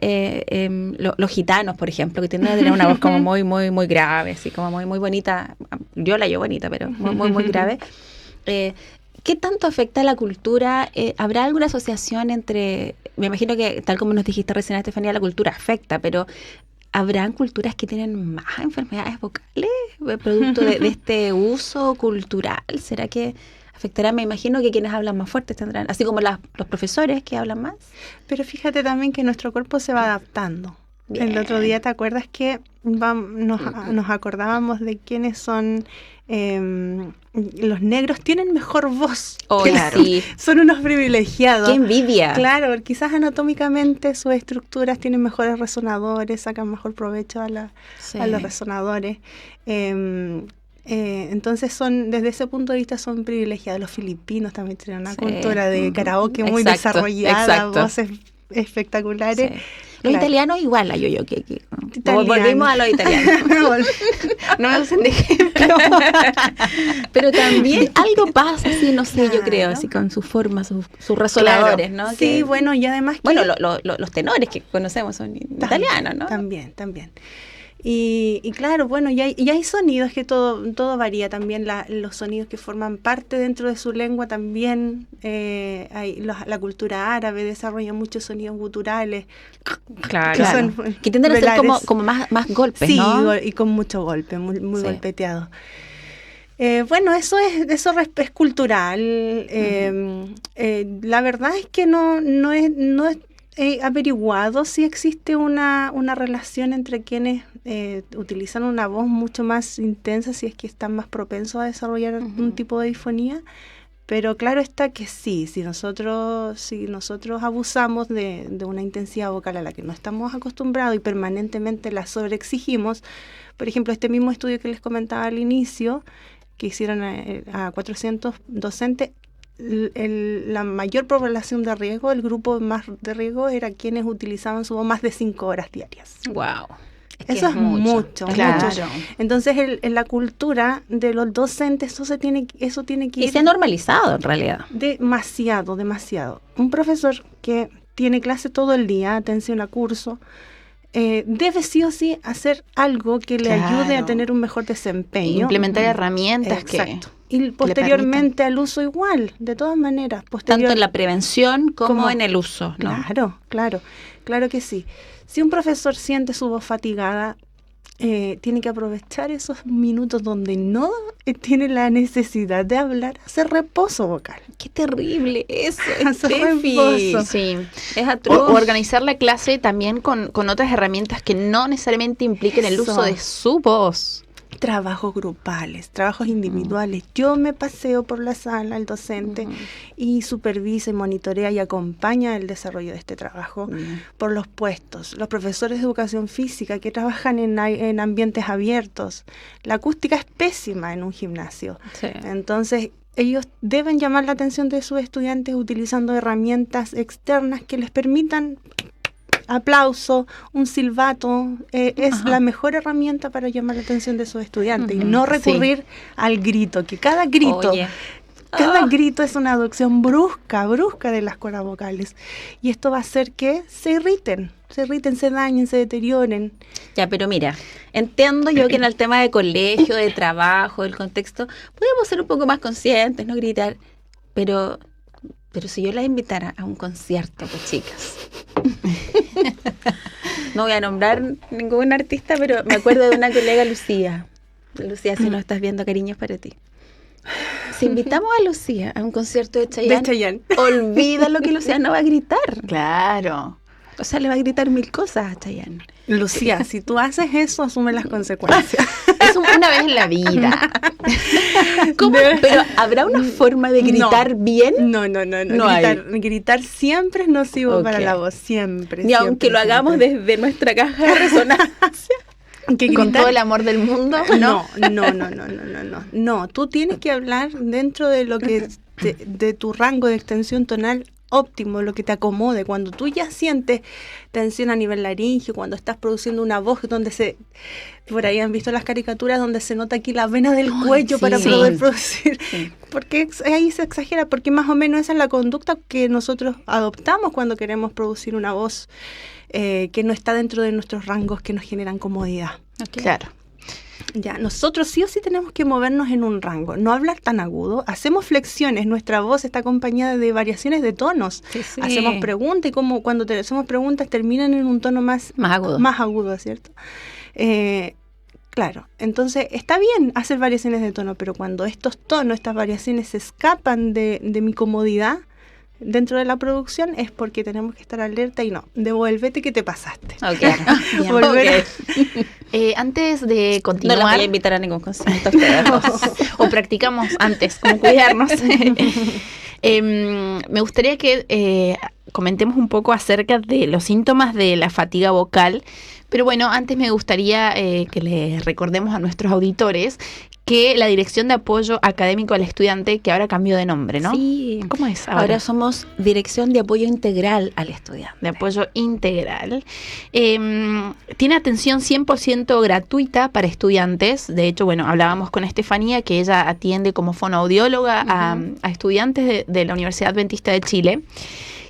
los gitanos, por ejemplo, que tienden a tener una voz como muy, muy, muy grave, así como muy, muy bonita. Yo la oigo bonita, pero muy, muy, muy grave. ¿Qué tanto afecta la cultura? ¿Habrá alguna asociación entre...? Me imagino que, tal como nos dijiste recién, Estefanía, la cultura afecta, pero... ¿Habrán culturas que tienen más enfermedades vocales producto de este uso cultural? ¿Será que afectará? Me imagino que quienes hablan más fuertes tendrán, así como los profesores que hablan más. Pero fíjate también que nuestro cuerpo se va adaptando. Bien. El otro día, ¿te acuerdas que nos acordábamos de quiénes son los negros? Tienen mejor voz. Claro. Sí. Son unos privilegiados. ¡Qué envidia! Claro, quizás anatómicamente sus estructuras tienen mejores resonadores, sacan mejor provecho a los resonadores. Entonces desde ese punto de vista son privilegiados. Los filipinos también tienen una cultura de karaoke muy desarrollada, voces espectaculares. Sí. Los italianos igual, volvimos a los italianos. No me usen de ejemplo. Pero también algo pasa así, no sé, yo creo, así con sus formas, sus resonadores, ¿no? Sí, bueno, y además bueno, los tenores que conocemos son italianos, ¿no? También. Y claro, bueno, y hay sonidos que todo varía también, los sonidos que forman parte dentro de su lengua también, la cultura árabe desarrolla muchos sonidos guturales. Claro. Que tienden a ser como más golpes, ¿no? Sí, y con mucho golpe, muy golpeteado. Bueno, eso es cultural. La verdad es que no es averiguado si existe una relación entre quienes utilizan una voz mucho más intensa, si es que están más propensos a desarrollar un tipo de disfonía, pero claro está que sí, si nosotros abusamos de una intensidad vocal a la que no estamos acostumbrados y permanentemente la sobreexigimos, por ejemplo, este mismo estudio que les comentaba al inicio, que hicieron a 400 docentes, la mayor población de riesgo, el grupo más de riesgo era quienes utilizaban su voz más de 5 horas diarias. Wow. Eso es mucho. Claro. Mucho. Entonces, en la cultura de los docentes, eso tiene que ir... Y se ha normalizado, en realidad. Demasiado. Un profesor que tiene clase todo el día, atención a curso, debe sí o sí hacer algo que le ayude a tener un mejor desempeño. Implementar herramientas. Exacto. Y posteriormente al uso igual, de todas maneras. Tanto en la prevención como en el uso, ¿no? Claro que sí. Si un profesor siente su voz fatigada, tiene que aprovechar esos minutos donde no tiene la necesidad de hablar, hacer reposo vocal. ¡Qué terrible eso! Hacer reposo. Sí. Es atroz. O organizar la clase también con otras herramientas que no necesariamente impliquen el uso de su voz. trabajos grupales, trabajos individuales. Yo me paseo por la sala, el docente, y supervisa y monitorea y acompaña el desarrollo de este trabajo por los puestos. Los profesores de educación física que trabajan en ambientes abiertos. La acústica es pésima en un gimnasio. Sí. Entonces, ellos deben llamar la atención de sus estudiantes utilizando herramientas externas que les permitan aplauso, un silbato, es la mejor herramienta para llamar la atención de sus estudiantes y no recurrir al grito, que cada grito, grito es una adopción brusca de las cuerdas vocales, y esto va a hacer que se irriten, se dañen, se deterioren. Ya, pero mira, entiendo yo que en el tema de colegio, de trabajo, del contexto, podemos ser un poco más conscientes, no gritar, pero si yo las invitara a un concierto, pues chicas, no voy a nombrar ningún artista, pero me acuerdo de una colega, Lucía, si no estás viendo, cariños para ti. Si invitamos a Lucía a un concierto de Chayanne, olvida lo que Lucía no va a gritar. Claro. O sea, le va a gritar 1000 cosas a Chayanne. Lucía, si tú haces eso, asume las consecuencias. Es una vez en la vida. ¿Cómo? Pero ¿habrá una forma de gritar bien? No. Gritar siempre es nocivo para la voz, siempre. Ni aunque lo hagamos desde nuestra caja de resonancia. Con todo el amor del mundo. No, tú tienes que hablar dentro de lo que de tu rango de extensión tonal óptimo, lo que te acomode. Cuando tú ya sientes tensión a nivel laringio, cuando estás produciendo una voz donde por ahí han visto las caricaturas donde se nota aquí la vena del cuello para poder producir, porque ahí se exagera, porque más o menos esa es la conducta que nosotros adoptamos cuando queremos producir una voz que no está dentro de nuestros rangos que nos generan comodidad. Claro. Ya, nosotros sí o sí tenemos que movernos en un rango, no hablar tan agudo, hacemos flexiones, nuestra voz está acompañada de variaciones de tonos, hacemos preguntas y como cuando hacemos preguntas terminan en un tono más agudo, ¿cierto? Claro, entonces está bien hacer variaciones de tono, pero cuando estos tonos, estas variaciones se escapan de mi comodidad dentro de la producción es porque tenemos que estar alerta y no, devuélvete que te pasaste. Antes de continuar, no las voy a invitar a ningún concierto. O practicamos antes, como cuidarnos. Me gustaría que comentemos un poco acerca de los síntomas de la fatiga vocal. Pero bueno, antes me gustaría que les recordemos a nuestros auditores que la Dirección de Apoyo Académico al Estudiante, que ahora cambió de nombre, ¿no? Sí. ¿Cómo es ahora somos Dirección de Apoyo Integral al Estudiante. De Apoyo Integral. Tiene atención 100% gratuita para estudiantes. De hecho, bueno, hablábamos con Estefanía, que ella atiende como fonoaudióloga a estudiantes de la Universidad Adventista de Chile.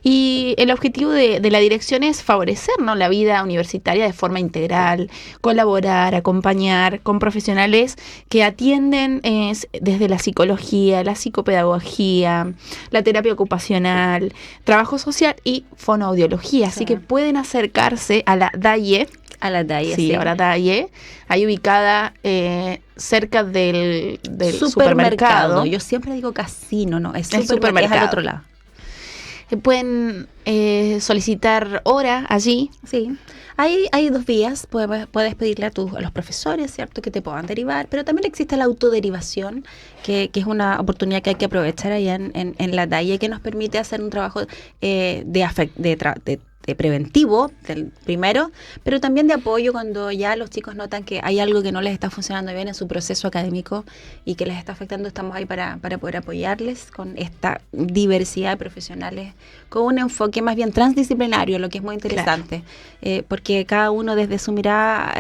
Y el objetivo de la dirección es favorecer, ¿no?, la vida universitaria de forma integral, colaborar, acompañar con profesionales que atienden desde la psicología, la psicopedagogía, la terapia ocupacional, trabajo social y fonoaudiología. Así que pueden acercarse a la DAIE. A la DAIE, sí. Ahora DAIE, ahí ubicada cerca del supermercado. Yo siempre digo casino, no, es supermercado, es al otro lado. Pueden solicitar hora allí. Sí, hay 2 vías. Puedes pedirle a los profesores, ¿cierto?, que te puedan derivar, pero también existe la autoderivación, que es una oportunidad que hay que aprovechar allá en la DAIE, que nos permite hacer un trabajo de preventivo, del primero, pero también de apoyo cuando ya los chicos notan que hay algo que no les está funcionando bien en su proceso académico y que les está afectando. Estamos ahí para poder apoyarles con esta diversidad de profesionales, con un enfoque más bien transdisciplinario, lo que es muy interesante, porque cada uno desde su mirada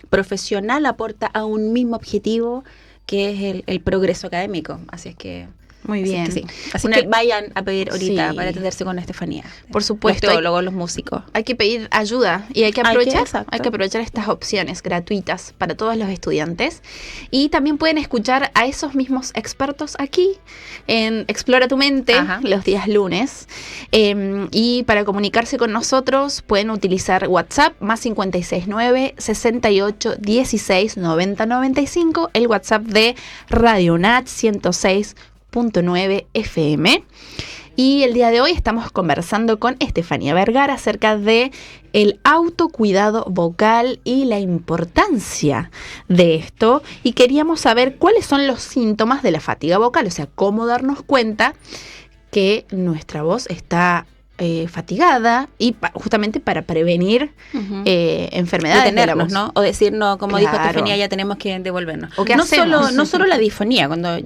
profesional aporta a un mismo objetivo, que es el progreso académico. Así es que muy bien. Así que vayan a pedir ahorita para atenderse con Estefanía. Por supuesto. Los teólogos, los músicos. Hay que pedir ayuda y hay que aprovechar estas opciones gratuitas para todos los estudiantes. Y también pueden escuchar a esos mismos expertos aquí en Explora tu Mente los días lunes. Y para comunicarse con nosotros pueden utilizar WhatsApp más 569 68 16 90 95, el WhatsApp de Radio UNACH 106.9 FM. Y el día de hoy estamos conversando con Estefanía Vergara acerca de el autocuidado vocal y la importancia de esto. Y queríamos saber cuáles son los síntomas de la fatiga vocal, o sea, cómo darnos cuenta que nuestra voz está fatigada y justamente para prevenir enfermedades de la voz, ¿no? O decir, no, como dijo Claro. Estefanía, ya tenemos que devolvernos. ¿O qué no hacemos? no solo la disfonía, cuando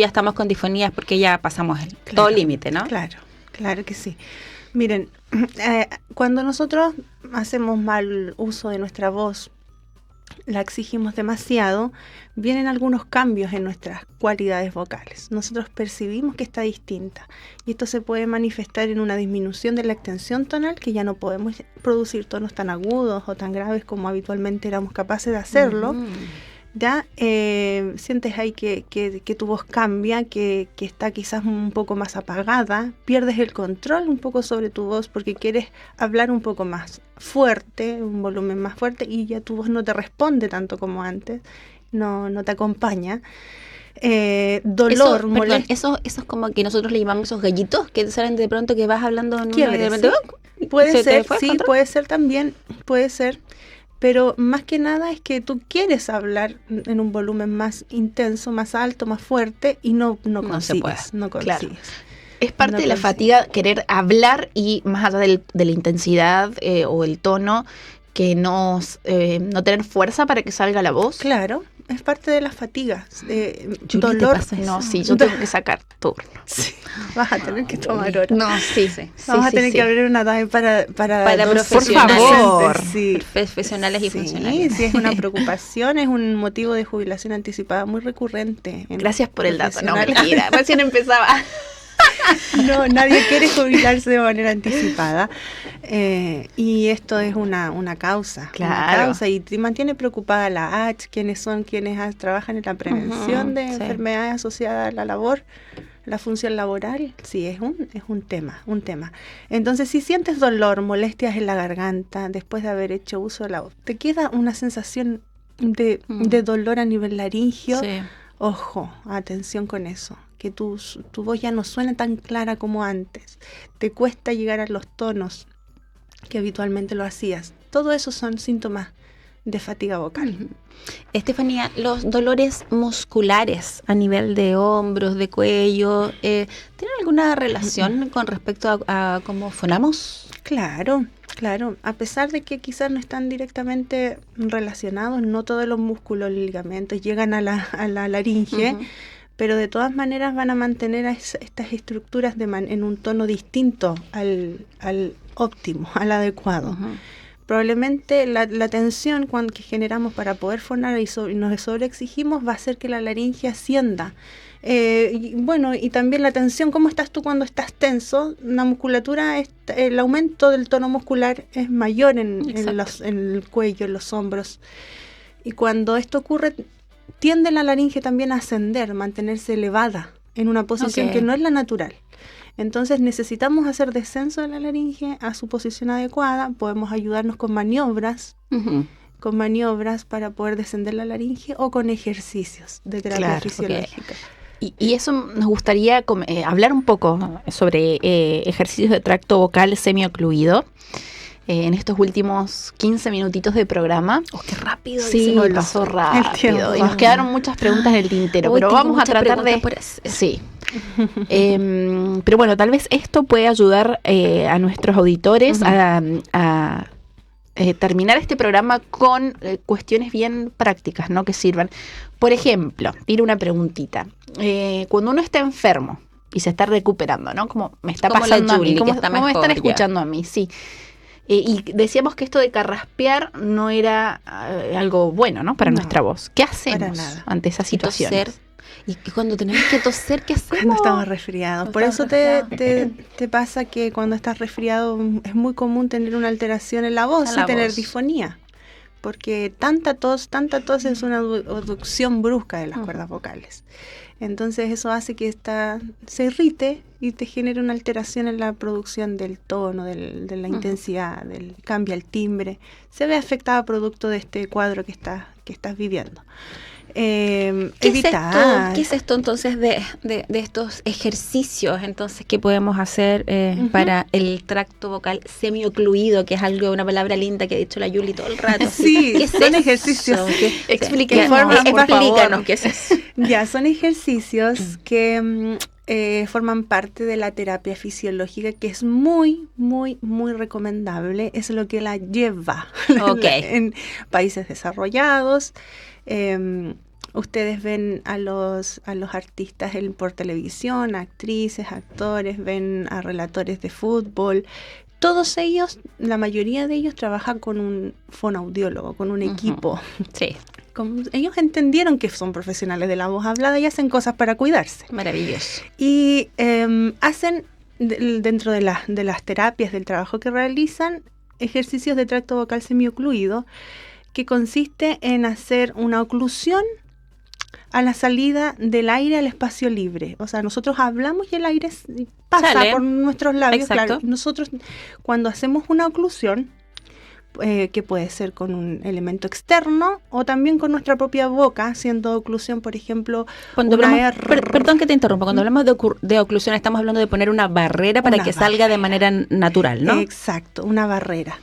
ya estamos con disfonía es porque ya pasamos todo límite, ¿no? Claro que sí. Miren, cuando nosotros hacemos mal uso de nuestra voz, la exigimos demasiado, vienen algunos cambios en nuestras cualidades vocales. Nosotros percibimos que está distinta y esto se puede manifestar en una disminución de la extensión tonal, que ya no podemos producir tonos tan agudos o tan graves como habitualmente éramos capaces de hacerlo. Ya sientes ahí que tu voz cambia, que está quizás un poco más apagada, pierdes el control un poco sobre tu voz porque quieres hablar un poco más fuerte, un volumen más fuerte, y ya tu voz no te responde tanto como antes, no te acompaña. Dolor, molestia. Eso es como que nosotros le llamamos esos gallitos que te salen de pronto, que vas hablando en Quiebres, de repente, ¿sí? Puede ser, sí, control. puede ser también, puede ser. Pero más que nada es que tú quieres hablar en un volumen más intenso, más alto, más fuerte, y no se puede. consigues. No Claro. consigues. Es parte de la fatiga querer hablar y más allá de la intensidad o el tono, que no tener fuerza para que salga la voz. Claro, es parte de las fatigas. Julie, ¿te Dolor. pasa eso? No, sí, yo tengo que sacar turno. Sí, vas a tener que tomar hora. No, sí. Vamos a tener que abrir una DAE para profesionales. Por favor. Sí. Profesionales y funcionales. Sí, es una preocupación, es un motivo de jubilación anticipada muy recurrente. en Gracias por el dato. No, profesionales. mentira, recién empezaba. No, nadie quiere jubilarse de manera anticipada. Y esto es una causa. Claro. Una causa, y te mantiene preocupada la H, quienes son quienes trabajan en la prevención de enfermedades asociadas a la labor, la función laboral. Sí, es un tema. Entonces, si sientes dolor, molestias en la garganta después de haber hecho uso de la voz, te queda una sensación de dolor a nivel laringio. Sí. Ojo, atención con eso, que tu voz ya no suena tan clara como antes, te cuesta llegar a los tonos que habitualmente lo hacías. Todo eso son síntomas de fatiga vocal. Estefanía, los dolores musculares a nivel de hombros, de cuello, ¿tienen alguna relación con respecto a cómo fonamos? Claro. A pesar de que quizás no están directamente relacionados, no todos los músculos y ligamentos llegan a la laringe, pero de todas maneras van a mantener estas estructuras en un tono distinto al óptimo, al adecuado. Probablemente la tensión que generamos para poder fonar y nos sobreexigimos va a hacer que la laringe ascienda. Y también la tensión, ¿cómo estás tú cuando estás tenso? La musculatura, el aumento del tono muscular es mayor en el cuello, en los hombros. Y cuando esto ocurre, tiende la laringe también a ascender, mantenerse elevada en una posición que no es la natural. Entonces necesitamos hacer descenso de la laringe a su posición adecuada. Podemos ayudarnos con maniobras, para poder descender la laringe, o con ejercicios de terapia fisiológica. Y eso nos gustaría hablar un poco sobre ejercicios de tracto vocal semiocluido en estos últimos 15 minutitos de programa. ¡Qué rápido! Sí, pasó rápido. Y nos quedaron muchas preguntas en el tintero, pero vamos a tratar de... Sí. Pero bueno, tal vez esto puede ayudar a nuestros auditores a terminar este programa con cuestiones bien prácticas, ¿no? Que sirvan. Por ejemplo, tiro una preguntita. Cuando uno está enfermo y se está recuperando, ¿no? Como me está pasando a mí, como me están escuchando a mí, sí. Y decíamos que esto de carraspear no era algo bueno, ¿no? Para nuestra voz. ¿Qué hacemos ante esas situaciones? Y cuando tenemos que toser, ¿qué hacemos? Cuando estamos resfriados. Por eso te pasa que cuando estás resfriado es muy común tener una alteración en la voz y tener disfonía. Porque tanta tos es una obstrucción brusca de las cuerdas vocales. Entonces eso hace que se irrite y te genere una alteración en la producción del tono, de la intensidad, cambia el timbre. Se ve afectada producto de este cuadro que estás viviendo. evitar. ¿Qué es esto entonces de estos ejercicios entonces que podemos hacer para el tracto vocal semiocluido, que es una palabra linda que ha dicho la Yuli todo el rato? Sí, ¿Qué es son eso? ejercicios. Explícanos qué es eso. Ya, son ejercicios que forman parte de la terapia fisiológica, que es muy, muy, muy recomendable. Es lo que la lleva en países desarrollados. Ustedes ven a los artistas por televisión, actrices, actores, ven a relatores de fútbol. Todos ellos, la mayoría de ellos trabajan con un fonoaudiólogo, con un equipo. Sí. Ellos entendieron que son profesionales de la voz hablada y hacen cosas para cuidarse. Maravilloso. Y hacen, dentro de las terapias, del trabajo que realizan, ejercicios de tracto vocal semiocluido, que consiste en hacer una oclusión a la salida del aire al espacio libre. O sea, nosotros hablamos y el aire pasa por nuestros labios. Exacto. Claro, nosotros cuando hacemos una oclusión, que puede ser con un elemento externo o también con nuestra propia boca, haciendo oclusión, por ejemplo, perdón que te interrumpa, cuando hablamos de oclusión estamos hablando de poner una barrera para que salga de manera natural, ¿no? Exacto, una barrera.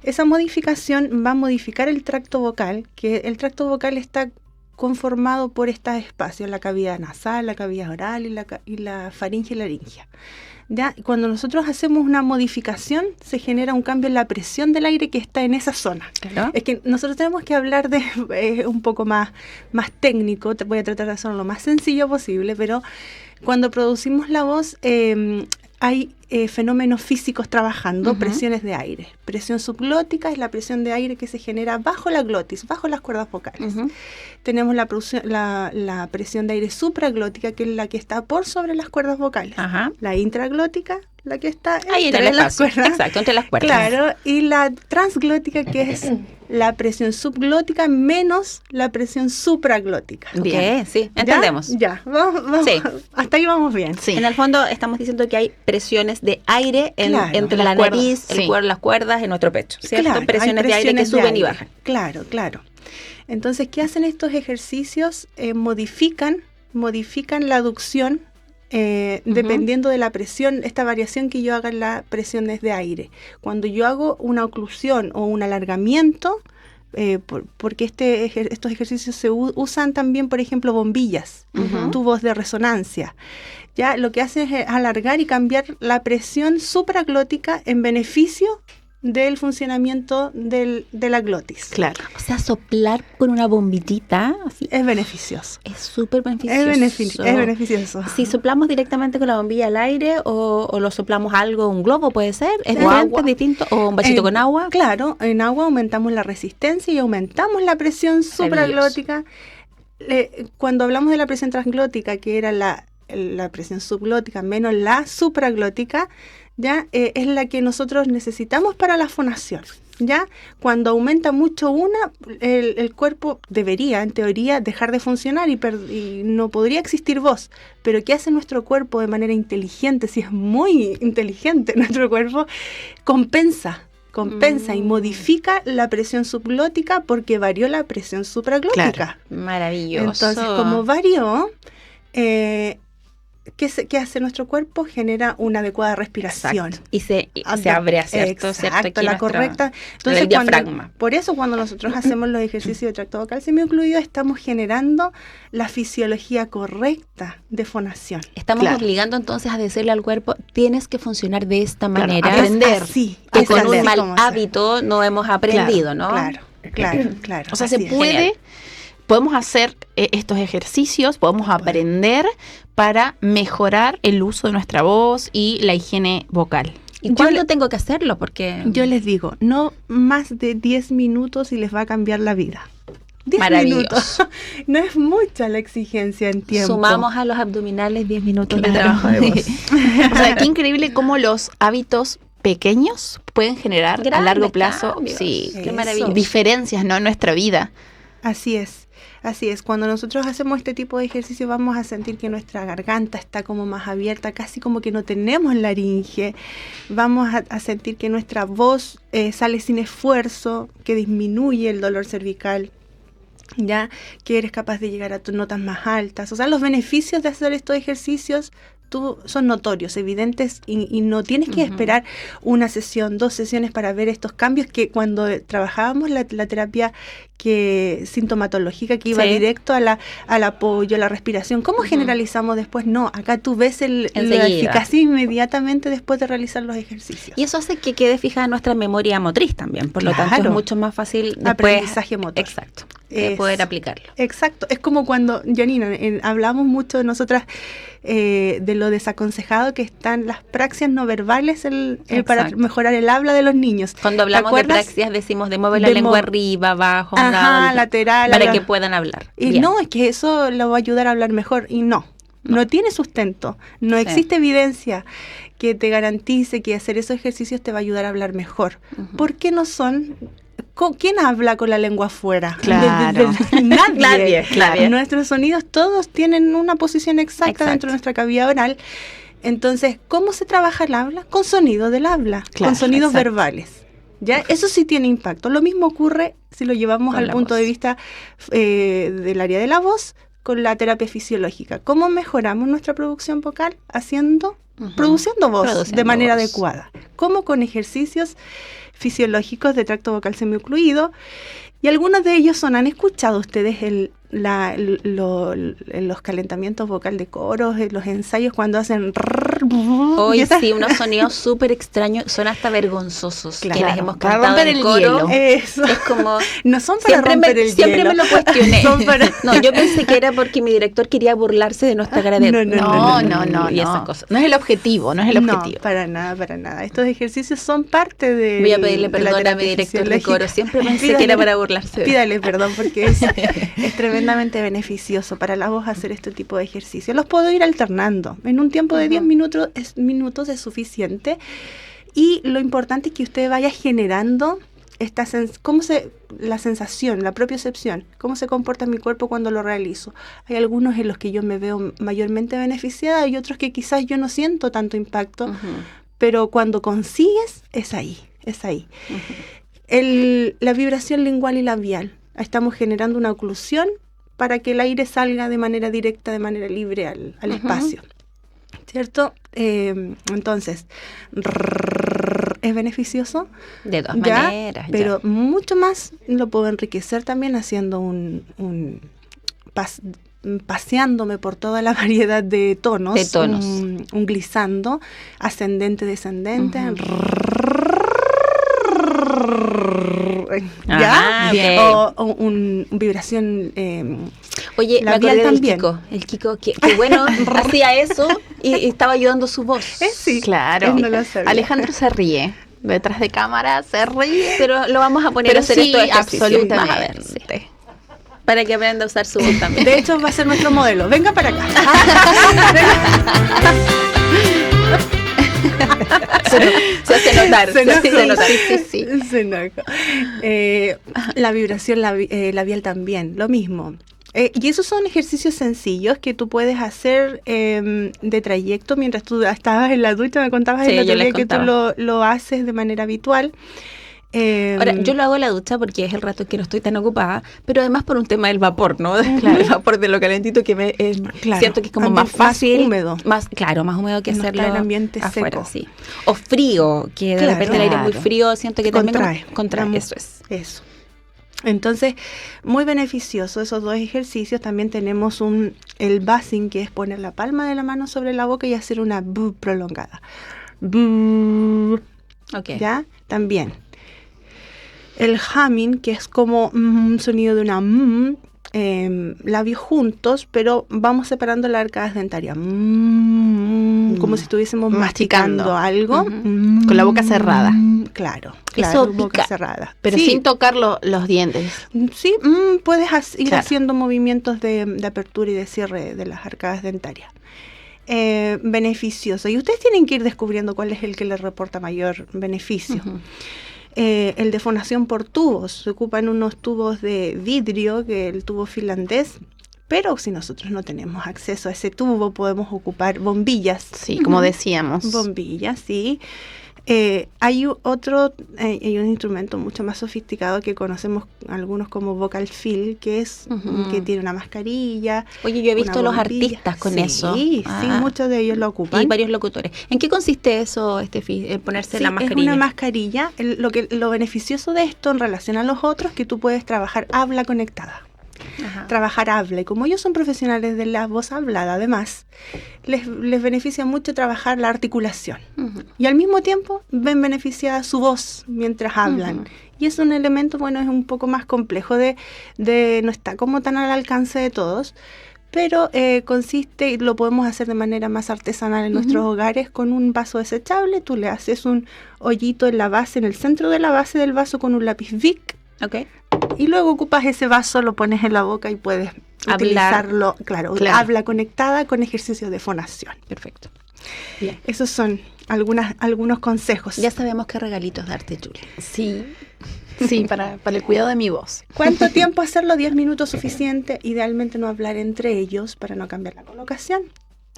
Esa modificación va a modificar el tracto vocal, que el tracto vocal está conformado por estos espacios, la cavidad nasal, la cavidad oral y la faringe y laringe. ¿Ya? Cuando nosotros hacemos una modificación, se genera un cambio en la presión del aire que está en esa zona. Claro. Es que nosotros tenemos que hablar de un poco más técnico, voy a tratar de hacerlo lo más sencillo posible, pero cuando producimos la voz hay fenómenos físicos trabajando, presiones de aire. Presión subglótica es la presión de aire que se genera bajo la glotis, bajo las cuerdas vocales. Tenemos la presión de aire supraglótica, que es la que está por sobre las cuerdas vocales. La intraglótica, la que está entre las cuerdas. Exacto, entre las cuerdas. Claro, y la transglótica, que es la presión subglótica menos la presión supraglótica. Bien, sí, entendemos. Ya, vamos, sí. Hasta ahí vamos bien. Sí. En el fondo estamos diciendo que hay presiones de aire entre la nariz, las cuerdas, en nuestro pecho, ¿cierto? Claro, presiones de aire que suben y bajan. Claro. Entonces, ¿qué hacen estos ejercicios? Modifican la aducción dependiendo de la presión, esta variación que yo haga en la presión desde aire. Cuando yo hago una oclusión o un alargamiento, porque estos ejercicios se usan también, por ejemplo, bombillas, tubos de resonancia. Ya lo que hace es alargar y cambiar la presión supraglótica en beneficio del funcionamiento de la glotis. Claro. O sea, soplar con una bombillita así, es beneficioso. Es súper beneficioso. Es beneficioso. Si soplamos directamente con la bombilla al aire o lo soplamos algo, un globo puede ser, es distinto, o un vasito con agua. Claro, en agua aumentamos la resistencia y aumentamos la presión supraglótica. Cuando hablamos de la presión transglótica, que era la presión subglótica menos la supraglótica, ya es la que nosotros necesitamos para la fonación. ¿Ya? Cuando aumenta mucho el cuerpo debería, en teoría, dejar de funcionar y no podría existir voz. Pero ¿qué hace nuestro cuerpo de manera inteligente? Si es muy inteligente nuestro cuerpo, compensa y modifica la presión subglótica porque varió la presión supraglótica. Claro. Maravilloso. Entonces, como varió, ¿qué hace nuestro cuerpo? Genera una adecuada respiración. Exacto. Y se abre a cierto la correcta. Entonces, el diafragma. Por eso cuando nosotros hacemos los ejercicios de tracto vocal semiocluido, estamos generando la fisiología correcta de fonación. Estamos obligando entonces a decirle al cuerpo, tienes que funcionar de esta manera. Aprender. Que con un mal hábito no hemos aprendido, ¿no? Claro. O sea, se puede... Podemos hacer estos ejercicios, podemos aprender para mejorar el uso de nuestra voz y la higiene vocal. ¿Y cuándo tengo que hacerlo? Porque yo les digo, no más de 10 minutos y les va a cambiar la vida. 10 minutos. No es mucha la exigencia en tiempo. Sumamos a los abdominales 10 minutos de trabajo de voz. O sea, qué increíble cómo los hábitos pequeños pueden generar a largo plazo diferencias, ¿no? En nuestra vida. Así es. Cuando nosotros hacemos este tipo de ejercicio vamos a sentir que nuestra garganta está como más abierta, casi como que no tenemos laringe. Vamos a sentir que nuestra voz sale sin esfuerzo, que disminuye el dolor cervical. ya que eres capaz de llegar a tus notas más altas. O sea, los beneficios de hacer estos ejercicios son notorios, evidentes, y no tienes que esperar una sesión, 2 sesiones para ver estos cambios que cuando trabajábamos la terapia sintomatológica que iba directo al apoyo, a la respiración. ¿Cómo generalizamos después? No, acá tú ves la eficacia inmediatamente después de realizar los ejercicios. Y eso hace que quede fija nuestra memoria motriz también, por lo tanto es mucho más fácil después, aprendizaje motor. Exacto, poder aplicarlo. Exacto, es como cuando, Janina, hablamos mucho de nosotras de lo desaconsejado que están las praxias no verbales para mejorar el habla de los niños. Cuando hablamos de praxias decimos de mover la lengua arriba, abajo, lateral, para que puedan hablar. Y bien. No, es que eso lo va a ayudar a hablar mejor, y no tiene sustento, no existe evidencia que te garantice que hacer esos ejercicios te va a ayudar a hablar mejor, porque no son... ¿Quién habla con la lengua afuera? Claro. Nadie. Nuestros sonidos todos tienen una posición exacta dentro de nuestra cavidad oral. Entonces, ¿cómo se trabaja el habla? Con sonidos del habla, con sonidos verbales. ¿Ya? Eso sí tiene impacto. Lo mismo ocurre si lo llevamos al punto de vista del área de la voz con la terapia fisiológica. ¿Cómo mejoramos nuestra producción vocal? Produciendo voz de manera adecuada. ¿Cómo? Con ejercicios fisiológicos de tracto vocal semiocluido, y algunos de ellos ¿han escuchado ustedes los calentamientos vocal de coros, los ensayos cuando hacen hoy sí, unos sonidos súper extraños, son hasta vergonzosos, que les hemos para cantado romper en el coro. Hielo. Eso. Es como no son para romper el siempre hielo. me lo cuestioné. No, yo pensé que era porque mi director quería burlarse de nuestra cara de no, y esas cosas. No es el objetivo. No, para nada. Estos ejercicios son parte de voy a pedirle perdón a mi director de coro, siempre pensé que era para burlarse. Pídale perdón, porque es tremendamente beneficioso para la voz hacer este tipo de ejercicios. Los puedo ir alternando. En un tiempo de 10 minutos es suficiente. Y lo importante es que usted vaya generando la sensación, la propiocepción, cómo se comporta mi cuerpo cuando lo realizo. Hay algunos en los que yo me veo mayormente beneficiada y otros que quizás yo no siento tanto impacto, pero cuando consigues, es ahí. La vibración lingual y labial. Estamos generando una oclusión para que el aire salga de manera directa, de manera libre al espacio. ¿Cierto? Entonces, es beneficioso. De todas maneras. Pero mucho más lo puedo enriquecer también haciendo paseándome por toda la variedad de tonos. Un glissando, ascendente, descendente. ¿Ya? Bien. O un vibración oye, me acordé del Kiko. El Kiko, que bueno, hacía eso y estaba ayudando su voz. Sí, claro. No lo sabía. Alejandro se ríe. Detrás de cámara se ríe. Pero lo vamos a poner a hacer esto absolutamente. Vamos a ver, sí. Para que aprenda a usar su voz también. De hecho, va a ser nuestro modelo. Venga para acá. Se hace notar. Se nota. La vibración labial también, lo mismo. Y esos son ejercicios sencillos que tú puedes hacer de trayecto mientras tú estabas en la ducha. Me contabas el otro día que tú lo haces de manera habitual. Ahora, yo lo hago en la ducha porque es el rato que no estoy tan ocupada, pero además por un tema del vapor, ¿no? Claro, el vapor de lo calentito que siento que es como más fácil. Más húmedo. Más húmedo que hacerlo en ambiente afuera, seco. Sí. O frío, que de repente el aire es muy frío, siento que también contrae. Eso. Entonces, muy beneficioso esos 2 ejercicios. También tenemos el buzzing, que es poner la palma de la mano sobre la boca y hacer una B prolongada. B. Okay. ¿Ya? También. El humming, que es como un sonido de una labios juntos, pero vamos separando las arcadas dentarias. Como si estuviésemos masticando algo. Con la boca cerrada. Claro, eso boca pica, cerrada. Pero sin tocar los dientes. Sí, puedes ir haciendo movimientos de apertura y de cierre de las arcadas dentarias. Beneficioso. Y ustedes tienen que ir descubriendo cuál es el que les reporta mayor beneficio. El de fonación por tubos. Se ocupan unos tubos de vidrio, que es el tubo finlandés, pero si nosotros no tenemos acceso a ese tubo, podemos ocupar bombillas. Sí, como decíamos. Bombillas, sí. Hay un instrumento mucho más sofisticado que conocemos algunos como vocal fill, que es que tiene una mascarilla. Oye, yo he visto una los bombilla. artistas con Sí, eso. Sí, muchos de ellos lo ocupan. Y varios locutores. ¿En qué consiste eso, Estefi, ponerse la mascarilla? Es una mascarilla. Lo beneficioso de esto en relación a los otros es que tú puedes trabajar habla conectada. Ajá. Trabajar habla, y como ellos son profesionales de la voz hablada, además les beneficia mucho trabajar la articulación, y al mismo tiempo ven beneficiada su voz mientras hablan, y es un elemento, bueno, es un poco más complejo de no está como tan al alcance de todos, pero consiste, y lo podemos hacer de manera más artesanal en nuestros hogares, con un vaso desechable. Tú le haces un hoyito en la base, en el centro de la base del vaso, con un lápiz Bic. Okay. Y luego ocupas ese vaso, lo pones en la boca y puedes utilizarlo, claro, habla conectada con ejercicios de fonación. Perfecto. Bien. Esos son algunos consejos. Ya sabemos qué regalitos darte, Julia. Sí, para el cuidado de mi voz. ¿Cuánto tiempo hacerlo? 10 minutos suficiente. Idealmente no hablar entre ellos para no cambiar la colocación.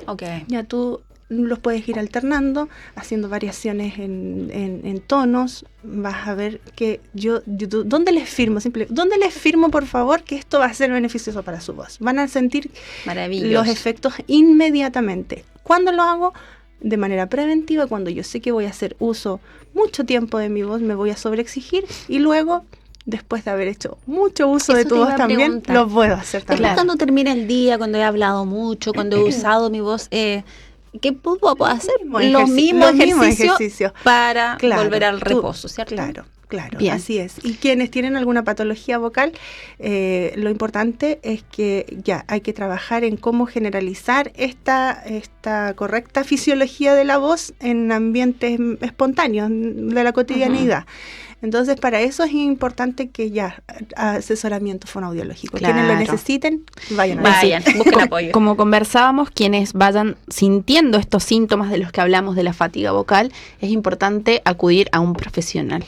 Okay. Ya tú los puedes ir alternando, haciendo variaciones en tonos. Vas a ver que ¿dónde les firmo? ¿Dónde les firmo, por favor, que esto va a ser beneficioso para su voz? Van a sentir los efectos inmediatamente. ¿Cuándo lo hago? De manera preventiva, cuando yo sé que voy a hacer uso mucho tiempo de mi voz, me voy a sobreexigir, y luego, después de haber hecho mucho uso de tu voz también, lo puedo hacer también. Después, cuando termina el día, cuando he hablado mucho, cuando he usado mi voz, ¿qué puedo hacer? Los mismos ejercicios para volver al reposo, ¿cierto? Claro, bien. Así es. Y quienes tienen alguna patología vocal, lo importante es que ya hay que trabajar en cómo generalizar esta correcta fisiología de la voz en ambientes espontáneos de la cotidianidad. Entonces, para eso es importante que ya asesoramiento fonoaudiológico. Claro. Quienes lo necesiten, vayan, busquen apoyo. Como conversábamos, quienes vayan sintiendo estos síntomas de los que hablamos de la fatiga vocal, es importante acudir a un profesional.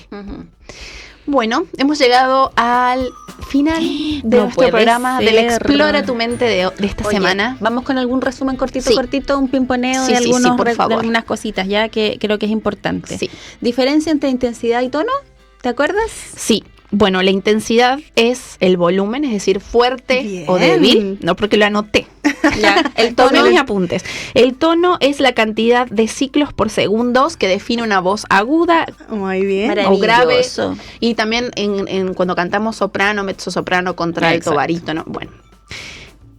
Bueno, hemos llegado al final de nuestro programa del Explora tu Mente de esta semana. Vamos con algún resumen cortito, un pimponeo de algunas cositas ya que creo que es importante. Sí. ¿Diferencia entre intensidad y tono? ¿Te acuerdas? Sí. Bueno, la intensidad es el volumen, es decir, fuerte o débil, no porque lo anoté. Ya, el tono, mis apuntes. El tono es la cantidad de ciclos por segundos que define una voz aguda, muy bien, o grave. Y también en cuando cantamos soprano, mezzosoprano, contralto, barítono. Bueno,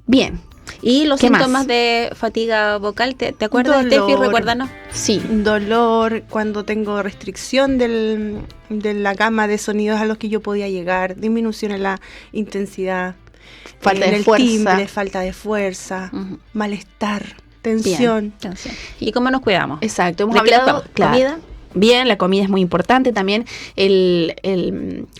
bien. ¿Y los síntomas de fatiga vocal? ¿Te acuerdas, Steffi? Recuérdanos. Sí. Dolor, cuando tengo restricción de la gama de sonidos a los que yo podía llegar, disminución en la intensidad, falta de fuerza, timbre, falta de fuerza, malestar, tensión. ¿Y cómo nos cuidamos? Exacto, hemos hablado, ¿comida? Bien, la comida es muy importante también,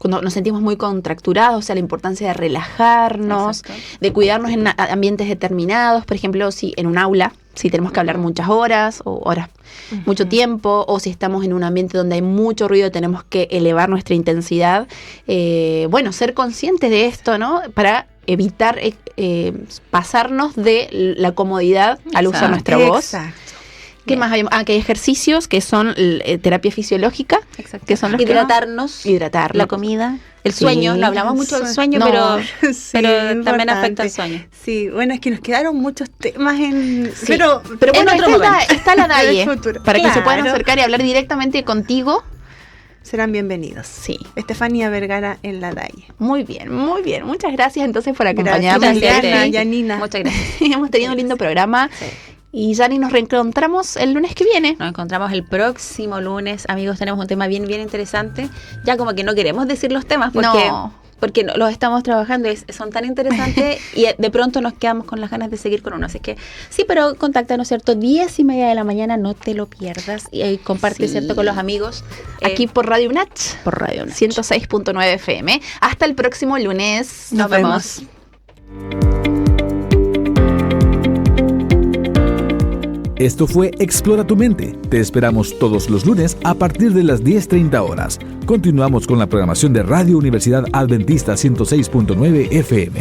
cuando nos sentimos muy contracturados, o sea, la importancia de relajarnos, de cuidarnos en ambientes determinados, por ejemplo, si en un aula, si tenemos que hablar muchas horas, mucho tiempo, o si estamos en un ambiente donde hay mucho ruido, tenemos que elevar nuestra intensidad, ser conscientes de esto, ¿no? Para evitar pasarnos de la comodidad al usar nuestra voz. Exacto. ¿Qué más hay? Que hay ejercicios que son terapia fisiológica, que son los hidratarnos, la comida, el sueño. No hablamos mucho del sueño, pero también afecta el sueño. Sí, bueno, es que nos quedaron muchos temas pero bueno, está la DAIE para que se puedan acercar y hablar directamente contigo. Serán bienvenidos. Sí. Estefanía Vergara en la DAIE. Muy bien. Muchas gracias entonces por acompañarnos. Gracias, Yanina. Muchas gracias. Hemos tenido un lindo programa. Sí. Y Yani, nos reencontramos el lunes que viene. Nos encontramos el próximo lunes. Amigos, tenemos un tema bien interesante. Ya como que no queremos decir los temas porque los estamos trabajando y son tan interesantes y de pronto nos quedamos con las ganas de seguir con uno. Así que sí, pero contáctanos, ¿cierto? 10:30 de la mañana, no te lo pierdas. Y comparte, ¿cierto? Con los amigos. Aquí por Radio UNACH. Por Radio UNACH. 106.9 FM. Hasta el próximo lunes. Nos vemos. Esto fue Explora tu Mente. Te esperamos todos los lunes a partir de las 10:30 horas. Continuamos con la programación de Radio Universidad Adventista 106.9 FM.